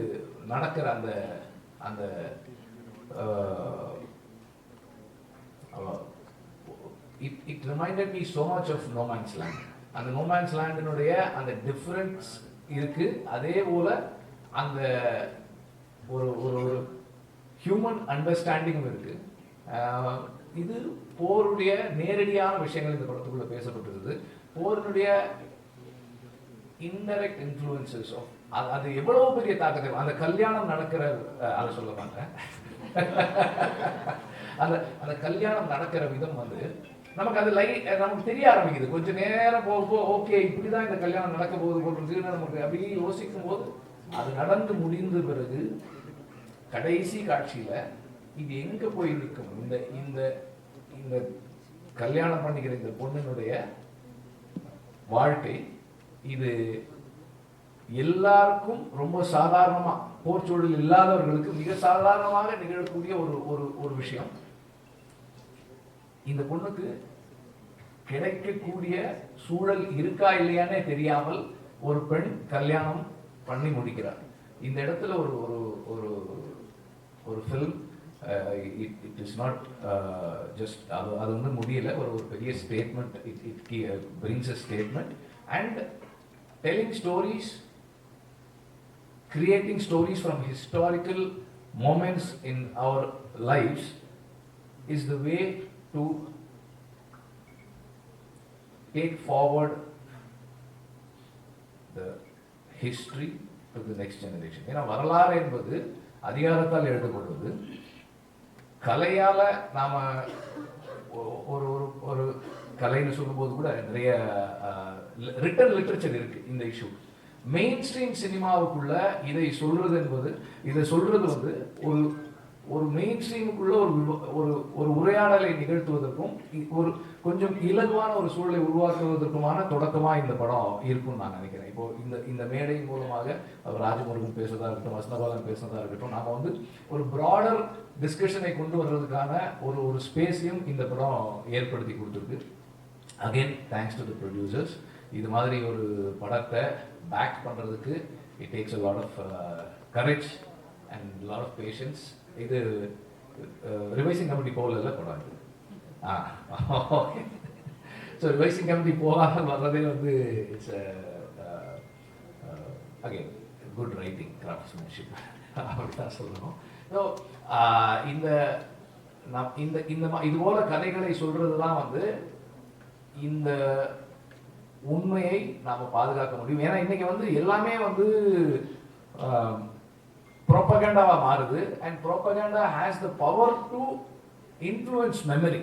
நடக்கிற அந்த it reminded me so much of No Man's Land. அந்த No Man's Landனுடைய அந்த டிஃபரன்ஸ் இருக்கு. அதே போல அந்த ஒரு ஹியூமன் அண்டர்ஸ்டாண்டிங் இருக்கு. இது போருடைய நேரடியான விஷயங்கள் இந்த படத்துக்குள்ள பேசப்பட்டிருக்குது. போருடைய இன்டைரக்ட் இன்ஃப்ளூயன்சஸ் ஆஃப் அது எவ்வளவு பெரிய தாக்கத்தை, அந்த கல்யாணம் நடக்கிற, அதை சொல்ல மாட்டேன், அந்த கல்யாணம் நடக்கிற விதம் வந்து நமக்கு அது நமக்கு தெரிய ஆரம்பிக்குது. கொஞ்ச நேரம் போக ஓகே இப்படிதான் இந்த கல்யாணம் நடக்க போகுது நமக்கு அப்படியே யோசிக்கும் போது அது நடந்து முடிந்த பிறகு கடைசி காட்சியில இது எங்க போய் நிற்கும், இந்த கல்யாணம் பண்ணிக்கிற இந்த பொண்ணினுடைய வாழ்க்கை, இது எல்லாருக்கும் ரொம்ப சாதாரணமா, போர் சூழல் இல்லாதவர்களுக்கு மிக சாதாரணமாக நிகழக்கூடிய ஒரு விஷயம். இந்த பொண்ணுக்கு கிடைக்கக்கூடிய சூழல் இருக்கா இல்லையானே தெரியாமல் ஒரு பெண் கல்யாணம் பண்ணி முடிக்கிறார். இந்த இடத்துல ஒரு film, it is not just அது வந்து முடியல, ஒரு பெரிய statement, it brings a statement and telling stories, creating stories from historical moments in our lives is the way to take forward the history to the next generation. ஏன்னா வரலாறு என்பது அதிகாரத்தால் எழுதப்படுவது. கலையால நாம ஒரு கலைன்னு சொல்லும்போது கூட நிறைய ரிட்டன் லிட்ரேச்சர் இருக்கு. இந்த இஷ்யூ மெயின் ஸ்ட்ரீம் சினிமாவுக்குள்ள இதை சொல்றது வந்து ஒரு மெயின் ஸ்ட்ரீமுக்குள்ள ஒரு உரையாடலை நிகழ்த்துவதற்கும் ஒரு கொஞ்சம் இலகுவான ஒரு சூழலை உருவாக்குவதற்குமான தொடக்கமா இந்த படம் இருக்கும்னு நான் நினைக்கிறேன். இப்போ இந்த மேடை மூலமாக ராஜமுருகன் பேசுறதா இருக்கட்டும், வசந்தபாலன் பேசுறதா இருக்கட்டும், நாம வந்து ஒரு ப்ராடர் டிஸ்கஷனை கொண்டு வர்றதுக்கான ஒரு ஸ்பேஸையும் இந்த படம் ஏற்படுத்தி கொடுத்துருக்கு. Again thanks to the producers. இது மாதிரி ஒரு படத்தை பேக் பண்றதுக்கு it takes a lot of courage and a lot of patience. இது ரிவைசிங் கமிட்டி போகல படம் இது. ஓகே. ஸோ ரிவைசிங் கமிட்டி போகாமல் வர்றதே வந்து it's again good writing, craftsmanship அப்படிதான் சொல்லணும். ஸோ இது போல கதைகளை சொல்றதுதான் வந்து இந்த உண்மையை நாம பாதுகாக்க முடியும். ஏன்னா இன்னைக்கு வந்து எல்லாமே வந்து ப்ரோபகண்டாவா மாறுது. And propaganda has the power to influence memory.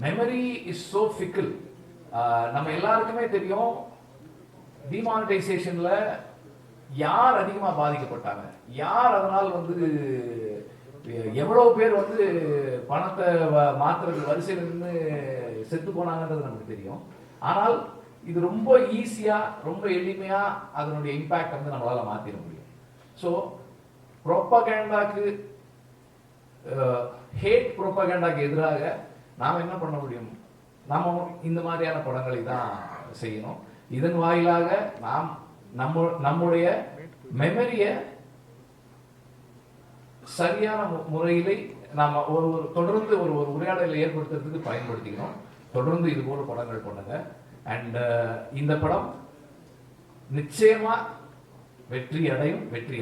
Memory is so fickle. நம்ம எல்லாருக்குமே தெரியும் டிமானிட்டைசேஷன்ல யார் அதிகமா பாதிக்கப்பட்டாங்க, யார் அதனால் வந்து எவ்வளவு பேர் வந்து பணத்தை மாத்துறது வரிசையில் நின்று செத்து போனாங்கன்றது நமக்கு தெரியும். ஆனால் இது ரொம்ப ஈஸியா, ரொம்ப எளிமையா அதனுடைய இம்பாக்ட் வந்து நம்மளால மாத்திர முடியும். ஸோ ப்ரோபகண்டாக்கு, ஹேட் ப்ரோபகண்டாக்கு எதிராக நாம் என்ன பண்ண முடியும்? நாம இந்த மாதிரியான படங்களை தான் செய்யணும். இதன் வாயிலாக நாம் நம்முடைய மெமரியை சரியான முறையிலே நாம தொடர்ந்து ஒரு உரையாடலை ஏற்படுத்துறதுக்கு பயன்படுத்திக்கணும். தொடர்ந்து இது போல படங்கள் பண்ணுங்க. அண்ட் இந்த படம் நிச்சயமா வெற்றி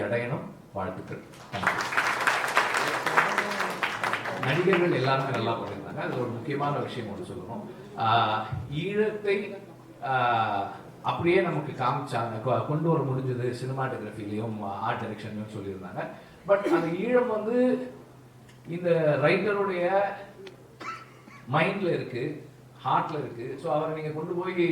அடையணும். வாழ்த்துக்கள். நடிகர்கள் எல்லாருமே நல்லா பண்ணியிருந்தாங்க. அது ஒரு முக்கியமான விஷயம் ஒன்று சொல்லணும். ஈழத்தை அப்படியே நமக்கு காமிச்சாங்க, கொண்டு வர முடிஞ்சது சினிமாட்டோகிராஃபிலையும் ஆர்ட் டைரக்ஷன்லையும் சொல்லியிருந்தாங்க. பட் அந்த ஈழம் வந்து இந்த ரைட்டருடைய மைண்டில் இருக்கு, ஹார்ட்ல இருக்கு. ஸோ அவரை நீங்கள் கொண்டு போய்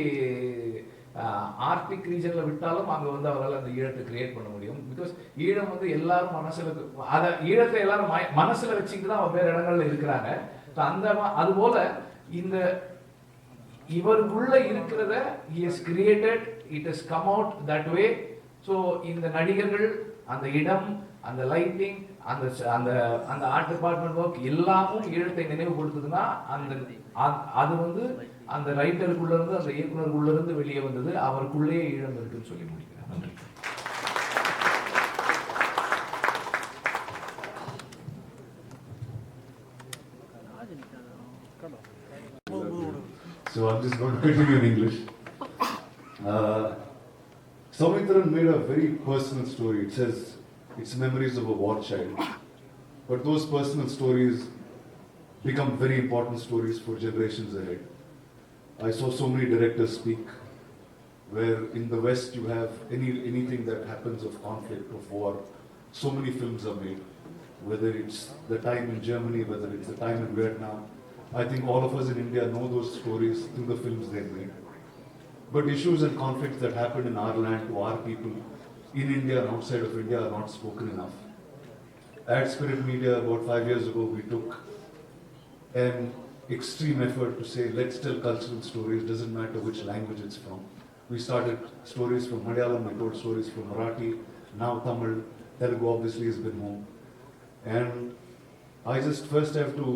ஆர்டிக் ரீஜனில் விட்டாலும் அங்கே வந்து அவரால் அந்த ஈழத்தை கிரியேட் பண்ண முடியும். பிகாஸ் ஈழம் வந்து எல்லாரும் மனசில், அதை ஈழத்தை எல்லாரும் மனசில் வச்சுக்கிட்டு தான் வேறு இடங்கள்ல இருக்கிறாங்க. ஸோ அந்த அதுபோல் இந்த இவருக்குள்ள இருக்கிறத he has created, it has come out that way. So இந்த நடிகர்கள், அந்த இடம், அந்த லைட்டிங், அந்த அந்த அந்த ஆர்ட் டிபார்ட்மெண்ட் ஒர்க் எல்லாமும் ஈழத்தை நினைவுபடுத்துதுன்னா அது வந்து அந்த ரைட்டருக்குள்ள இருந்து, அந்த இயக்குனருக்குள்ள இருந்து வெளியே வந்தது. அவருக்குள்ளே ஈழம் இருக்குன்னு சொல்லி முடிக்கிறேன். நன்றி. So I'm just going to continue in English. Soumitra made a very personal story. It says it's memories of a war child. But those personal stories become very important stories for generations ahead. I saw so many directors speak where in the West you have anything that happens of conflict, of war. So many films are made. Whether it's the time in Germany, whether it's the time in Vietnam. I think all of us in India know those stories through the films they made. But issues and conflicts that happen in our land to our people in India and outside of India are not spoken enough. At Spirit Media about 5 years ago, we took an extreme effort to say, let's tell cultural stories, doesn't matter which language it's from. We started stories from Malayalam, we told stories from Marathi, now Tamil, Telugu obviously has been home. And I just first have to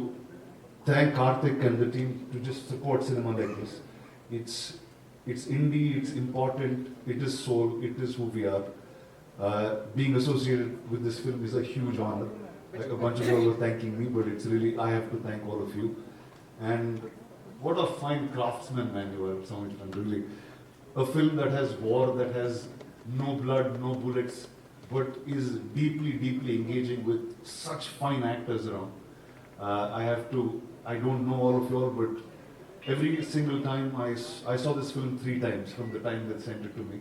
thank Karthik and the team to just support cinema like this. It's indie, it's important, it is soul, it is who we are. Being associated with this film is a huge honor. Like a bunch of people were thanking me, but it's really, I have to thank all of you. And what a fine craftsman, man, you are, Soumitra, really. A film that has war, that has no blood, no bullets, but is deeply, deeply engaging with such fine actors around. I don't know all of you all, but every single time I saw this film 3 times from the time they sent it to me.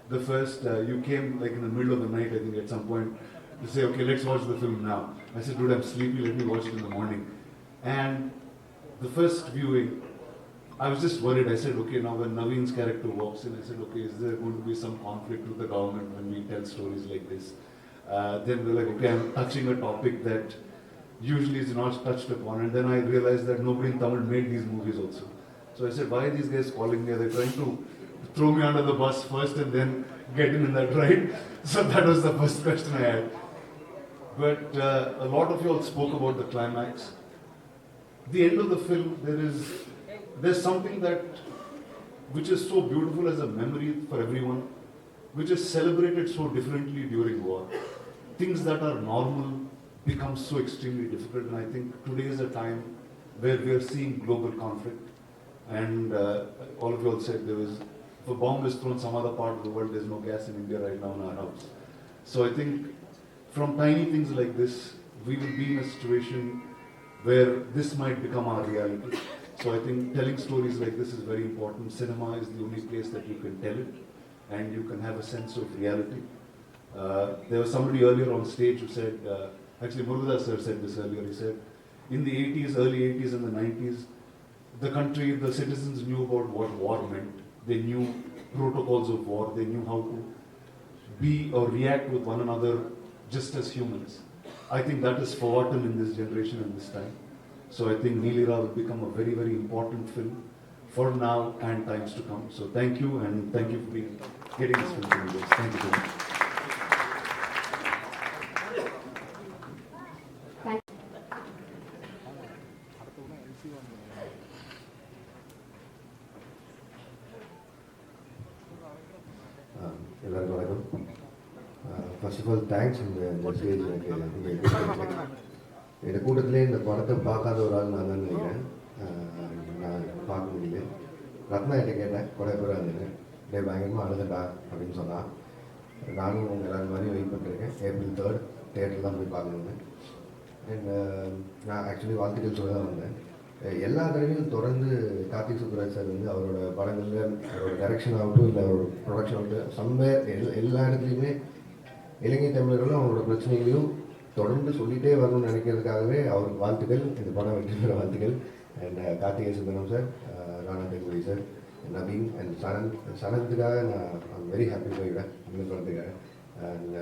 The first, you came like in the middle of the night, I think at some point, to say, okay, let's watch the film now. I said, dude, I'm sleepy, let me watch it in the morning. And the first viewing, I was just worried. I said, okay, now when Naveen's character walks in, I said, okay, is there going to be some conflict with the government when we tell stories like this? Then we're like, okay, I'm touching a topic that usually is not touched upon. And then I realized that nobody in Tamil made these movies also. So I said, why are these guys calling me? Are they trying to throw me under the bus first and then get in that ride? So that was the first question I had. But a lot of you all spoke about the climax. The end of the film, there's something which is so beautiful as a memory for everyone, which is celebrated so differently during war. Things that are normal become so extremely difficult, and I think today is a time where we are seeing global conflict. And all of you all said if a bomb is thrown some other part of the world, there's no gas in India right now in our house. So I think from tiny things like this, we will be in a situation where this might become our reality. So I think telling stories like this is very important. Cinema is the only place that you can tell it, and you can have a sense of reality. There was somebody earlier on stage who said, actually Murugadas sir said this earlier, he said, in the 80s, early 80s and the 90s, the country, the citizens knew about what war meant. They knew protocols of war, they knew how to be or react with one another just as humans. I think that is forgotten in this generation and this time. So I think Neelira will become a very, very important film for now and times to come. So thank you, and thank you for getting this film to me. Thank you so much. எல்லாருக்கும் வணக்கம். First of all thanks இந்த stage எனக்கு இந்த கூட்டத்திலே இந்த படத்தை பார்க்காத ஒரு ஆள் நான் தான் நினைக்கிறேன். நான் பார்க்க முடியல. ரத்னா கிட்ட கேட்டேன், குறை பேராக இருந்தேன், டே பயங்கரமாக அழுதுண்டா அப்படின்னு சொன்னான். நானும் உங்கள் எல்லாரும் மாதிரியும் வெயிட் பண்ணிருக்கேன். April 3 தேட்டரில் தான் போய் பார்க்கணுன்னு. அண்ட் நான் ஆக்சுவலி வாழ்த்துக்கள் சொல்ல தான் வந்தேன். எல்லா தடவையும் தொடர்ந்து கார்த்திக் சுப்புராஜ் சார் வந்து அவரோட படங்களில் அவரோட டைரக்ஷன் ஆகட்டும் இல்லை அவரோட ப்ரொடக்ஷன் ஆகட்டும் சம்வேர் எல்லா இடத்துலையுமே இலங்கை தமிழர்களும் அவரோட பிரச்சனைகளையும் தொடர்ந்து சொல்லிகிட்டே வரணும்னு நினைக்கிறதுக்காகவே அவருக்கு வாழ்த்துக்கள், இந்த படம் வெற்றி பெற வாழ்த்துக்கள். And Karthigai Sundaram sir, Rana Thengudi sir, Naveen and சனத்துக்காக நான் வெரி ஹாப்பி போயிடுவேன் இந்த படத்துக்காக. அண்ட்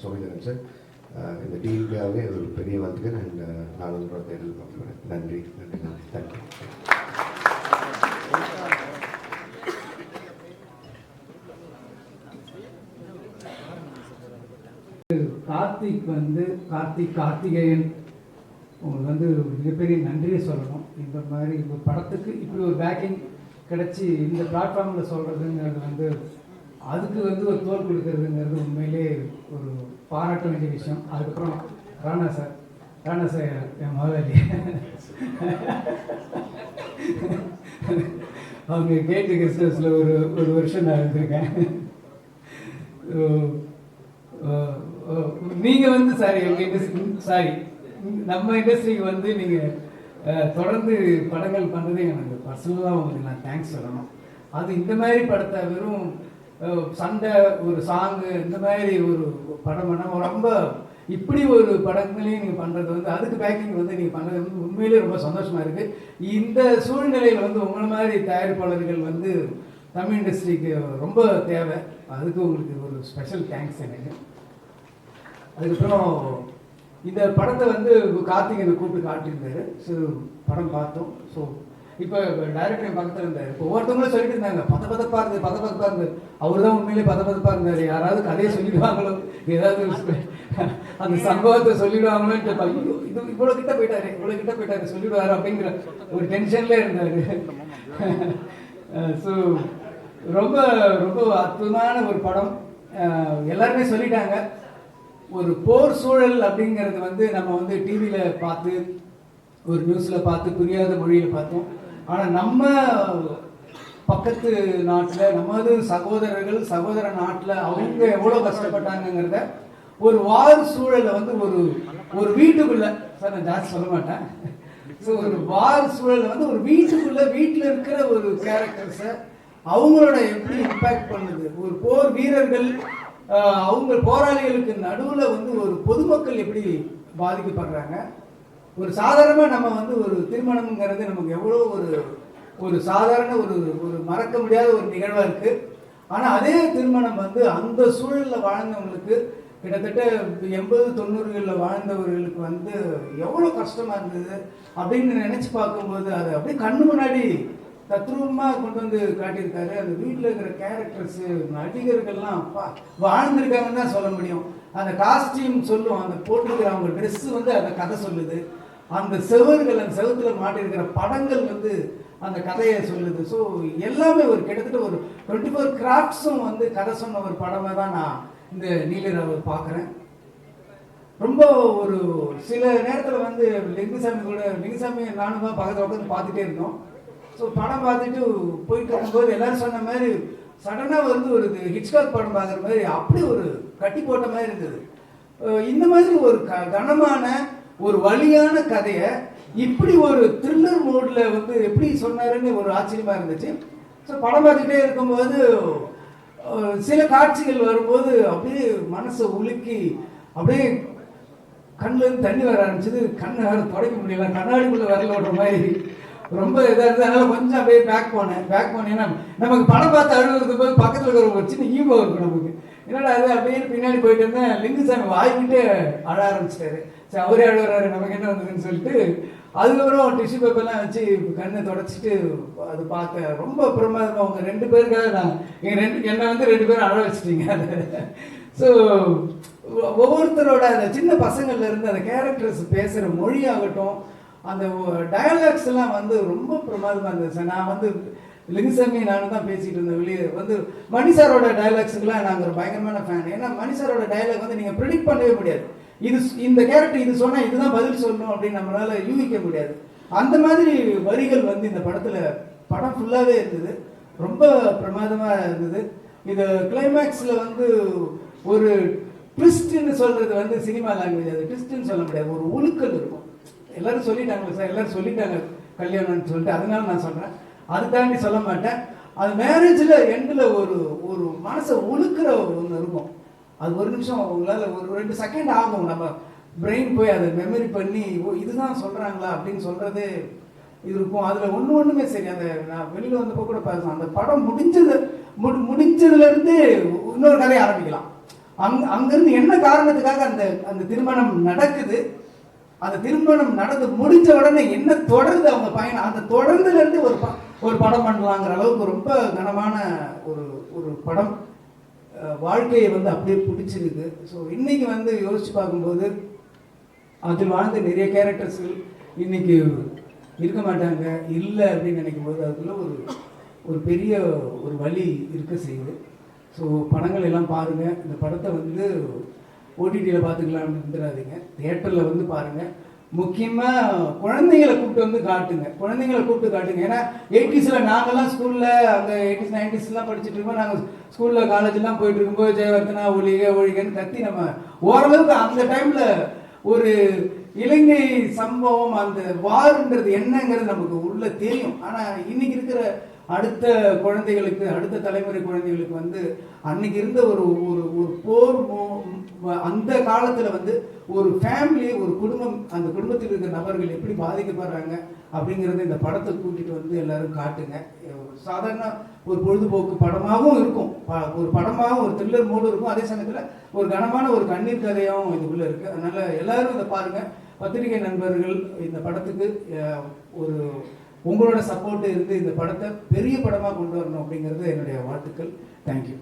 சோமிதரன் சார், இந்த டீமுக்காகவே ஒரு பெரிய வாழ்த்துக்கள். அண்ட் நான் வந்து படத்தை எதிர்பார்க்கிறேன். நன்றி நன்றி நன்றி, தேங்க்யூ. கார்த்திகேயன் உங்களுக்கு வந்து மிகப்பெரிய நன்றியை சொல்லணும். இந்த மாதிரி ஒரு படத்துக்கு இப்படி ஒரு பேக்கிங் கிடச்சி இந்த பிளாட்ஃபார்மில் சொல்கிறதுங்கிறது வந்து அதுக்கு வந்து ஒரு தோல் கொடுக்கறதுங்கிறது உண்மையிலே ஒரு பாராட்ட வேண்டிய விஷயம். அதுக்கப்புறம் ராணா சார் என் முதலாளி அவங்க கேட்டு கெஸ்ட் ஹவுஸில் ஒரு வருஷம் நான் இருந்திருக்கேன். நீங்கள் வந்து நம்ம இண்டஸ்ட்ரிக்கு வந்து நீங்கள் தொடர்ந்து படங்கள் பண்ணுறது எனக்கு பர்சனலாக உங்களுக்கு நான் தேங்க்ஸ் சொல்லணும். அது இந்த மாதிரி படத்தை வெறும் சண்டை ஒரு சாங்கு இந்த மாதிரி ஒரு படம் பண்ண ரொம்ப இப்படி ஒரு படங்களையும் நீங்கள் பண்ணுறது வந்து அதுக்கு பேக்கிங் வந்து நீங்கள் பண்ணுறது வந்து உண்மையிலே ரொம்ப சந்தோஷமாக இருக்குது. இந்த சூழ்நிலையில் வந்து உங்களை மாதிரி தயாரிப்பாளர்கள் வந்து தமிழ் இண்டஸ்ட்ரிக்கு ரொம்ப தேவை. அதுக்கு உங்களுக்கு ஒரு ஸ்பெஷல் தேங்க்ஸ் எனக்கு. அதுக்கப்புறம் இந்த படத்தை வந்து கார்த்திகேயனை கூப்பிட்டு காட்டியிருந்தாரு. ஸோ படம் பார்த்தோம். ஸோ இப்போ டைரக்டர் பக்கத்தில் இருந்தார். இப்போ ஒவ்வொருத்தவங்களும் சொல்லிட்டு இருந்தாங்க பதப்பதப்பாக இருந்தது. அவர் தான் உண்மையிலே பதப்பதப்பாக இருந்தார். யாராவது கதையை சொல்லிடுவாங்களோ, ஏதாவது அந்த சம்பவத்தை சொல்லிடுவாங்களோன்ட்டு இது இவ்வளோ கிட்ட போயிட்டாரு சொல்லிடுவாரு அப்படிங்கிற ஒரு டென்ஷன்ல இருந்தார். ஸோ ரொம்ப ரொம்ப அற்புதமான ஒரு படம். எல்லாருமே சொல்லிட்டாங்க. ஒரு போர் சூழல் அப்படிங்கிறது வந்து நம்ம வந்து டிவியில் பார்த்து ஒரு நியூஸில் பார்த்து புரியாத மொழியில் பார்த்தோம். ஆனால் நம்ம பக்கத்து நாட்டில் நமது சகோதர நாட்டில் அவங்க எவ்வளோ கஷ்டப்பட்டாங்கிறத ஒரு வார் சூழலை வந்து ஒரு வீட்டுக்குள்ள சார் நான் ஜாஸ்தி சொல்ல மாட்டேன். ஸோ ஒரு வார் சூழலை வந்து ஒரு வீட்டில் இருக்கிற ஒரு கேரக்டர்ஸை அவங்களோட எப்படி இம்பேக்ட் பண்ணுது, ஒரு போர் வீரர்கள் அவங்க போராளிகளுக்கு நடுவில் வந்து ஒரு பொதுமக்கள் எப்படி பாதிக்கப்படுறாங்க. ஒரு சாதாரணமாக நம்ம வந்து ஒரு திருமணம்ங்கிறது நமக்கு எவ்வளோ ஒரு சாதாரண ஒரு மறக்க முடியாத ஒரு நிகழ்வாக இருக்குது. ஆனால் அதே திருமணம் வந்து அந்த சூழலில் வாழ்ந்தவங்களுக்கு கிட்டத்தட்ட 80-90களில் வாழ்ந்தவர்களுக்கு வந்து எவ்வளோ கஷ்டமாக இருந்தது அப்படின்னு நினச்சி பார்க்கும்போது அது அப்படியே கண்ணு முன்னாடி தத்ரூபமாக கொண்டு வந்து காட்டியிருக்காரு. அந்த வீட்டில் இருக்கிற கேரக்டர்ஸு நடிகர்கள்லாம் வாழ்ந்திருக்காங்கன்னு தான் சொல்ல முடியும். அந்த காஸ்டியூம் சொல்லும், அந்த போட்டிருக்கிற அவங்க ட்ரெஸ்ஸு வந்து அந்த கதை சொல்லுது. அந்த செவத்தில் மாட்டிருக்கிற படங்கள் வந்து அந்த கதையை சொல்லுது. ஸோ எல்லாமே ஒரு கிட்டத்தட்ட ஒரு 24 கிராஃப்ட்ஸும் வந்து கதை சொன்ன ஒரு படமாக தான் நான் இந்த நீலராவை பார்க்குறேன். ரொம்ப ஒரு சில நேரத்தில் வந்து லிங்குசாமி நானும் தான் பக்கத்தில் உட்காந்து பார்த்துட்டே இருந்தோம். ஸோ படம் பார்த்துட்டு போயிட்டு இருக்கும்போது எல்லாரும் சொன்ன மாதிரி சடனாக வந்து ஒரு ஹிட்ச்காக் படம் பார்க்குற மாதிரி அப்படி ஒரு கட்டி போட்ட மாதிரி இருந்தது. இந்த மாதிரி ஒரு கனமான ஒரு வலியான கதையை இப்படி ஒரு த்ரில்லர் மோடில் வந்து எப்படி சொன்னாருன்னு ஒரு ஆச்சரியமாக இருந்துச்சு. ஸோ படம் பார்த்துட்டே இருக்கும்போது சில காட்சிகள் வரும்போது அப்படியே மனசை உலுக்கி அப்படியே கண்ணிலேருந்து தண்ணி வர ஆரம்பிச்சது. கண்ணை வேறு தொடக்க முடியல, கண்ணாடிக்குள்ளே வரல ஓடுற மாதிரி ரொம்ப இதாக இருந்தது. அதனால் கொஞ்சம் அப்படியே பேக் போனேன்னா நமக்கு படம் பார்த்து அழுகிறது போது பக்கத்தில் இருக்கிற ஒரு சின்ன ஈகோ இருக்கும் நமக்கு. என்னடா அது அப்படியே பின்னாடி போயிட்டு இருந்தேன். லிங்குசாமி வாய்க்கிட்டே அழ ஆரம்பிச்சிட்டாரு. சரி அவரே அழுகிறாரு, நமக்கு என்ன வந்ததுன்னு சொல்லிட்டு அதுக்கப்புறம் டிஷ்யூ பேப்பர்லாம் வச்சு கண்ணை தொடச்சிட்டு அது பார்க்க ரொம்ப பிரமாதமாக அவங்க 2 பேருக்காக என்னை வந்து 2 பேரும் அழ வச்சுட்டீங்க. ஸோ ஒவ்வொருத்தரோட அந்த சின்ன பசங்கள்லேருந்து அந்த கேரக்டர்ஸ் பேசுகிற மொழியாகட்டும், அந்த டயலாக்ஸ் எல்லாம் வந்து ரொம்ப பிரமாதமாக இருந்துச்சு. நான் வந்து லிங்குசாமி நானும் தான் பேசிகிட்டு இருந்தேன். வெளியே வந்து மணிசாரோட டயலாக்ஸுக்கெல்லாம் நாங்கள் ஒரு பயங்கரமான ஃபேன். ஏன்னா மணிசாரோட டயலாக் வந்து நீங்கள் ப்ரிடிக்ட் பண்ணவே முடியாது. இந்த கேரக்டர் இது சொன்னால் இதுதான் பதில் சொல்லணும் அப்படின்னு நம்மளால யூகிக்க முடியாது. அந்த மாதிரி வரிகள் வந்து இந்த படம் ஃபுல்லாகவே இருந்தது. ரொம்ப பிரமாதமாக இருந்தது. இது கிளைமேக்ஸில் வந்து ஒரு ட்விஸ்ட்னு சொல்கிறது வந்து சினிமா லாங்குவேஜ், அது ட்விஸ்ட்னு சொல்ல முடியாது, ஒரு உழுக்கல் இருக்கும். எல்லாரும் சொல்லிட்டாங்க சார், எல்லாரும் சொல்லிட்டாங்க கல்யாணம்னு சொல்லிட்டு அதனால நான் சொல்கிறேன். அது தாண்டி சொல்ல மாட்டேன். அது மேரேஜில் எண்டில் ஒரு மனசை உழுக்கிற ஒன்று இருக்கும். அது ஒரு நிமிஷம் உங்களால் ஒரு 2 செகண்ட் ஆகும். நம்ம பிரெயின் போய் அதை மெமரி பண்ணி ஓ இதுதான் சொல்கிறாங்களா அப்படின்னு சொல்கிறது இது இருக்கும். அதில் ஒன்றுமே சரி. அந்த நான் வெளியில் வந்தப்போ கூட பேசுகிறேன். அந்த படம் முடிஞ்சதுலேருந்து இன்னொரு கதையை ஆரம்பிக்கலாம். அங்கேருந்து என்ன காரணத்துக்காக அந்த திருமணம் நடக்குது, அந்த திருமணம் நடந்து முடிஞ்ச உடனே என்ன தொடர்ந்து அவங்க பயணம், அந்த தொடர்ந்துலேருந்து ஒரு படம் பண்ணலாங்கிற அளவுக்கு ரொம்ப கனமான ஒரு படம். வாழ்க்கையை வந்து அப்படியே பிடிச்சிருக்கு. ஸோ இன்னைக்கு வந்து யோசிச்சு பார்க்கும்போது அதில் வாழ்ந்த நிறைய கேரக்டர்ஸ்கள் இன்னைக்கு இருக்க மாட்டாங்க, இல்லை அப்படின்னு நினைக்கும் போது அதுக்குள்ள ஒரு பெரிய ஒரு வலி இருக்க செய்யுது. ஸோ படங்கள் எல்லாம் பாருங்கள். இந்த படத்தை வந்து ஓடிடியில் பார்த்துக்கலாம்னு இருந்துடாதீங்க, தியேட்டரில் வந்து பாருங்கள். முக்கியமாக குழந்தைங்களை கூப்பிட்டு வந்து காட்டுங்க, குழந்தைங்களை கூப்பிட்டு காட்டுங்க. ஏன்னா 80s நாங்கள்லாம் ஸ்கூலில் அந்த 80s 90s படிச்சுட்டு இருக்கோம். நாங்கள் ஸ்கூலில் காலேஜெலாம் போயிட்டு இருக்கும்போது ஜெயவர்தனா ஒழிகன்னு கத்தி நம்ம ஓரளவுக்கு அந்த டைமில் ஒரு இலங்கை சம்பவம் அந்த வார்ன்றது என்னங்கிறது நமக்கு உள்ள தெரியும். ஆனால் இன்னைக்கு இருக்கிற அடுத்த குழந்தைகளுக்கு, அடுத்த தலைமுறை குழந்தைகளுக்கு வந்து அன்னைக்கு இருந்த ஒரு போர் அந்த காலத்தில் வந்து ஒரு ஃபேமிலி, ஒரு குடும்பம், அந்த குடும்பத்தில் இருக்கிற நபர்கள் எப்படி பாதிக்கப்படுறாங்க அப்படிங்கிறது இந்த படத்தை கூட்டிகிட்டு வந்து எல்லாரும் காட்டுங்க. சாதாரண ஒரு பொழுதுபோக்கு படமாகவும் இருக்கும், ஒரு படமாகவும் ஒரு த்ரில்லர் மூடு இருக்கும், அதே சமயத்தில் ஒரு கனமான ஒரு கண்ணீர் கதையாகவும் இதுக்குள்ளே இருக்குது. அதனால் எல்லாரும் இதை பாருங்கள். பத்திரிகை நண்பர்கள் இந்த படத்துக்கு ஒரு உங்களோட சப்போர்ட் இருந்து இந்த படத்தை பெரிய படமாக கொண்டு வரணும் அப்படிங்கிறது என்னுடைய வாழ்த்துக்கள். தேங்க்யூ.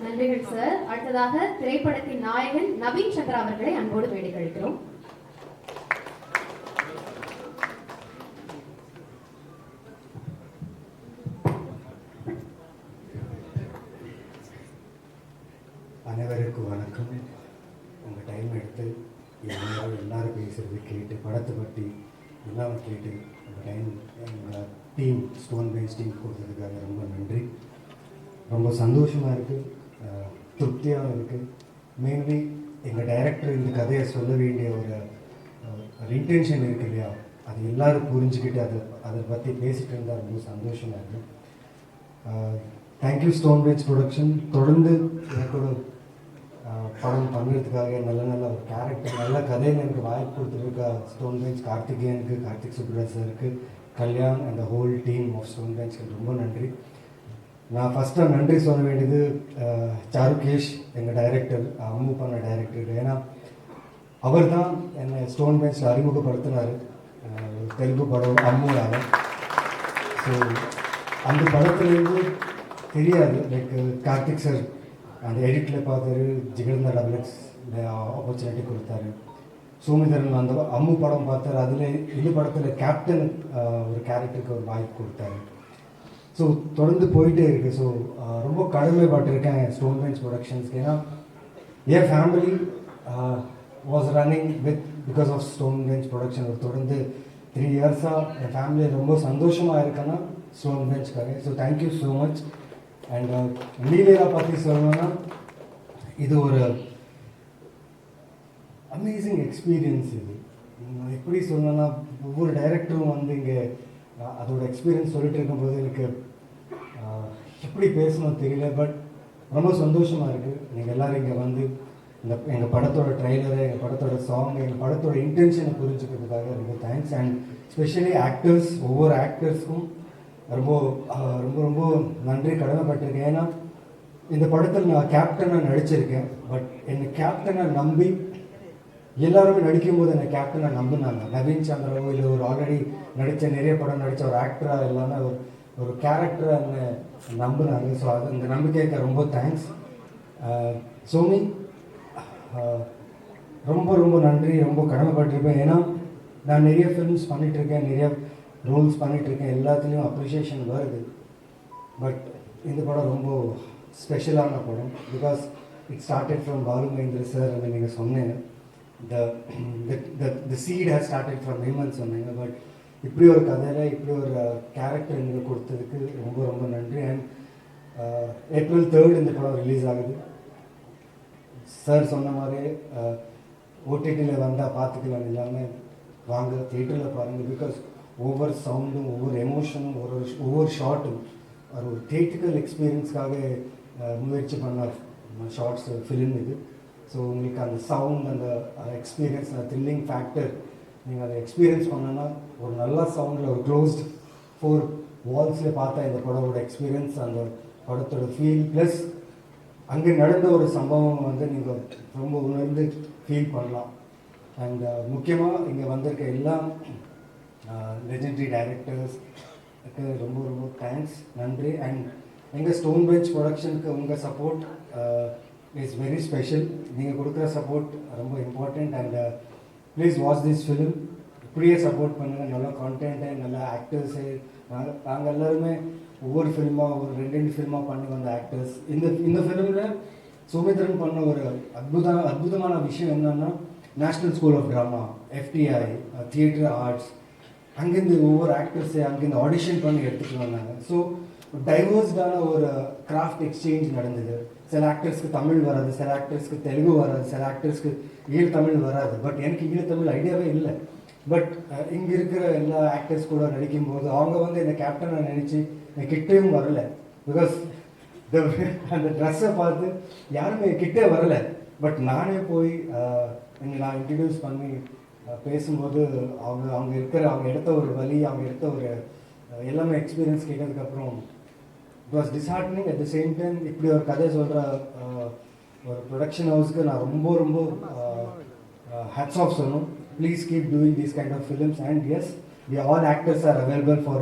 நன்றிகள் சார். அடுத்ததாக திரைப்படத்தின் நாயகன் நவீன் சந்திரா அவர்களை அன்போடு வேண்டிக் அழைக்கிறோம். அனைவருக்கும் வணக்கம். உங்கள் டைம் எடுத்து எல்லாரும் பேசுறது கேட்டு, படத்தை பற்றி எல்லாம் கேட்டு உங்கள் டைம் எங்கள் டீம் ஸ்டோன் பெஞ்ச் டீம் கொடுத்ததுக்காக ரொம்ப நன்றி. ரொம்ப சந்தோஷமாக இருக்குது, திருப்தியாக இருக்குது. மெயின்லி எங்கள் டைரக்டர் இந்த கதையை சொல்ல வேண்டிய ஒரு இன்டென்ஷன் இருக்கு இல்லையா, அது எல்லோரும் புரிஞ்சுக்கிட்டு அதை பற்றி பேசிகிட்டு இருந்தால் ரொம்ப சந்தோஷமாக இருக்குது. Thank you stone Bench production. தொடர்ந்து எனக்கோட படம் பண்ணுறதுக்காக நல்ல ஒரு கேரக்டர், நல்ல கதையில் எனக்கு வாய்ப்பு கொடுத்துருக்க ஸ்டோன் பெஞ்ச் கார்த்திகேயனுக்கு, கார்த்திக் சுப்ராஜ் சாருக்கு, Kalyan and the whole team of Stone பெஞ்ச்க்கு ரொம்ப நன்றி. நான் ஃபஸ்ட்டாக நன்றி சொல்ல வேண்டியது சாருகேஷ், எங்கள் டைரக்டர், அம்மு பண்ண டைரக்டர். ஏன்னா அவர் தான் என்னை ஸ்டோன் பெஞ்சில் அறிமுகப்படுத்தினார் தெலுங்கு படம் அம்முவால். ஸோ அந்த படத்துலேருந்து தெரியாது, லைக் கார்த்திக் சார் அந்த எடிட்டில் பார்த்தாரு, ஜிகர்ந்தா டபுள்எக்ஸ் ஆப்பர்ச்சுனிட்டி கொடுத்தாரு. சோமிதரன் அந்த அம்மு படம் பார்த்தாரு, அதில் இந்த படத்தில் கேப்டன் ஒரு கேரக்டருக்கு ஒரு வாய்ப்பு கொடுத்தாரு. ஸோ தொடர்ந்து போயிட்டே இருக்குது. ஸோ ரொம்ப கடமைப்பட்டிருக்கேன் ஸ்டோன் பெஞ்ச் ப்ரொடக்ஷன்ஸ்க்கு. ஏன்னா என் family was running with because of Stone Bench production. ஒரு தொடர்ந்து 3 இயர்ஸாக என் ஃபேமிலி ரொம்ப சந்தோஷமாக இருக்கேன்னா ஸ்டோன் பெஞ்ச்க்காக. So thank you so much. And லீலேரா பற்றி சொல்லணும்னா இது ஒரு அமேசிங் எக்ஸ்பீரியன்ஸ். இது எப்படி சொல்லணும்னா ஒவ்வொரு டைரக்டரும் வந்து இங்கே அதோட எக்ஸ்பீரியன்ஸ் சொல்லிட்டு இருக்கும்போது எனக்கு எப்படி பேசணும் தெரியல. பட் ரொம்ப சந்தோஷமாக இருக்குது நீங்கள் எல்லோரும் இங்கே வந்து எங்கள் படத்தோட ட்ரெய்லரை, எங்கள் படத்தோட சாங், எங்கள் படத்தோட இன்டென்ஷனை புரிஞ்சுக்கிறதுக்காக ரொம்ப தேங்க்ஸ். அண்ட் ஸ்பெஷலி ஆக்டர்ஸ், ஒவ்வொரு ஆக்டர்ஸ்க்கும் ரொம்ப ரொம்ப ரொம்ப நன்றி கடமைப்பட்டிருக்கேன். ஏன்னா இந்த படத்தில் நான் கேப்டனாக நடிச்சிருக்கேன். பட் என்னை கேப்டனை நம்பி எல்லாருமே நடிக்கும்போது என்னை கேப்டனை நம்பினாங்க. நவீன் சந்திராவோ இல்லை ஒரு ஆல்ரெடி நடித்த நிறைய படம் நடித்த ஒரு ஆக்டராக எல்லாமே ஒரு கேரக்டரை என்னை நம்பினாங்க. ஸோ அது இந்த நம்பிக்கைக்கு ரொம்ப தேங்க்ஸ். சோமி ரொம்ப ரொம்ப நன்றி, ரொம்ப கடமைப்பட்டிருப்பேன். ஏன்னா நான் நிறைய ஃபிலிம்ஸ் பண்ணிகிட்ருக்கேன், நிறைய ரோல்ஸ் பண்ணிகிட்ருக்கேன், எல்லாத்துலேயும் அப்ரிஷியேஷன் வருது. பட் இந்த படம் ரொம்ப ஸ்பெஷலான படம். Because it started from Balu Mahendra sir. அதை நீங்கள் சொன்னேன், the seed has started from him சொன்னீங்க. பட் இப்படி ஒரு கதையில் இப்படி ஒரு கேரக்டர் எங்களுக்கு கொடுத்ததுக்கு ரொம்ப ரொம்ப நன்றி. அண்ட் April 3rd இந்த படம் ரிலீஸ் ஆகுது. சார் சொன்ன மாதிரி ஓடிடியில் வந்தால் பார்த்துக்கலாம் இல்லாமல் வாங்க தியேட்டரில் பாருங்கள். பிகாஸ் ஒவ்வொரு சவுண்டும் ஒவ்வொரு எமோஷனும் ஒவ்வொரு ஷார்ட்டும் அது ஒரு தியேட்டிக்கல் எக்ஸ்பீரியன்ஸ்க்காக முயற்சி பண்ண ஷார்ட்ஸ் ஃபிலிம் இது. ஸோ உங்களுக்கு அந்த சவுண்ட் அந்த எக்ஸ்பீரியன்ஸ் அந்த த்ரில்லிங் ஃபேக்டர் நீங்கள் அதை எக்ஸ்பீரியன்ஸ் பண்ணோன்னா ஒரு நல்ல சவுண்டில் ஒரு க்ளோஸ்ட் 4 வால்ஸில் பார்த்தா இந்த படத்தோட எக்ஸ்பீரியன்ஸ் அந்த படத்தோட ஃபீல் ப்ளஸ் அங்கே நடந்த ஒரு சம்பவம் வந்து நீங்கள் ரொம்ப உணர்ந்து ஃபீல் பண்ணலாம். அண்ட் முக்கியமாக இங்கே வந்திருக்க எல்லா லெஜெண்டரி டைரக்டர்ஸ்க்கு ரொம்ப ரொம்ப தேங்க்ஸ், நன்றி. அண்ட் எங்கள் ஸ்டோன் பெஞ்ச் ப்ரொடக்ஷனுக்கு உங்கள் சப்போர்ட் இஸ் வெரி ஸ்பெஷல். நீங்கள் கொடுக்குற சப்போர்ட் ரொம்ப important. And please watch this film. இப்படியே சப்போர்ட் பண்ணுங்கள். நல்ல கான்டென்ட்டு, நல்ல ஆக்டர்ஸு. நாங்கள் எல்லாருமே ஒவ்வொரு ஃபில்மாக ஒரு 2 ஃபில்மாக பண்ணி வந்த ஆக்டர்ஸ். இந்த ஃபிலிமில் சௌமித்ரன் பண்ண ஒரு அற்புதமான விஷயம் என்னென்னா national school of drama, FTI, theatre arts, அங்கேருந்து ஒவ்வொரு ஆக்டர்ஸை அங்கேருந்து ஆடிஷன் பண்ணி எடுத்துகிட்டு வந்தாங்க. ஸோ டைவர்ஸ்டான ஒரு கிராஃப்ட் எக்ஸ்சேஞ்ச் நடந்தது. சில ஆக்டர்ஸ்க்கு தமிழ் வராது, சில ஆக்டர்ஸ்க்கு தெலுங்கு வராது, சில ஆக்டர்ஸ்க்கு ஈழத்தமிழ் வராது. பட் எனக்கு ஈழத்தமிழ் ஐடியாவே இல்லை. பட் இங்கே இருக்கிற எல்லா ஆக்டர்ஸ் கூட நடிக்கும்போது அவங்க வந்து என்னை கேப்டனை நினச்சி என் கிட்டேயும் வரல. பிகாஸ் அந்த ட்ரெஸ்ஸை பார்த்து யாருமே கிட்டே வரல. பட் நானே போய் நான் இன்ட்ரடியூஸ் பண்ணி பேசும்போது அவங்க எடுத்த ஒரு வழி, அவங்க எடுத்த ஒரு எல்லாமே எக்ஸ்பீரியன்ஸ் கேட்டதுக்கப்புறம் it was disheartening. At the same time இப்படி ஒரு கதை சொல்கிற ஒரு ப்ரொடக்ஷன் ஹவுஸ்க்கு நான் ரொம்ப ரொம்ப ஹேட்ஸ் ஆஃப் சொல்லணும். Please keep doing these kind of films, and yes, all actors are available for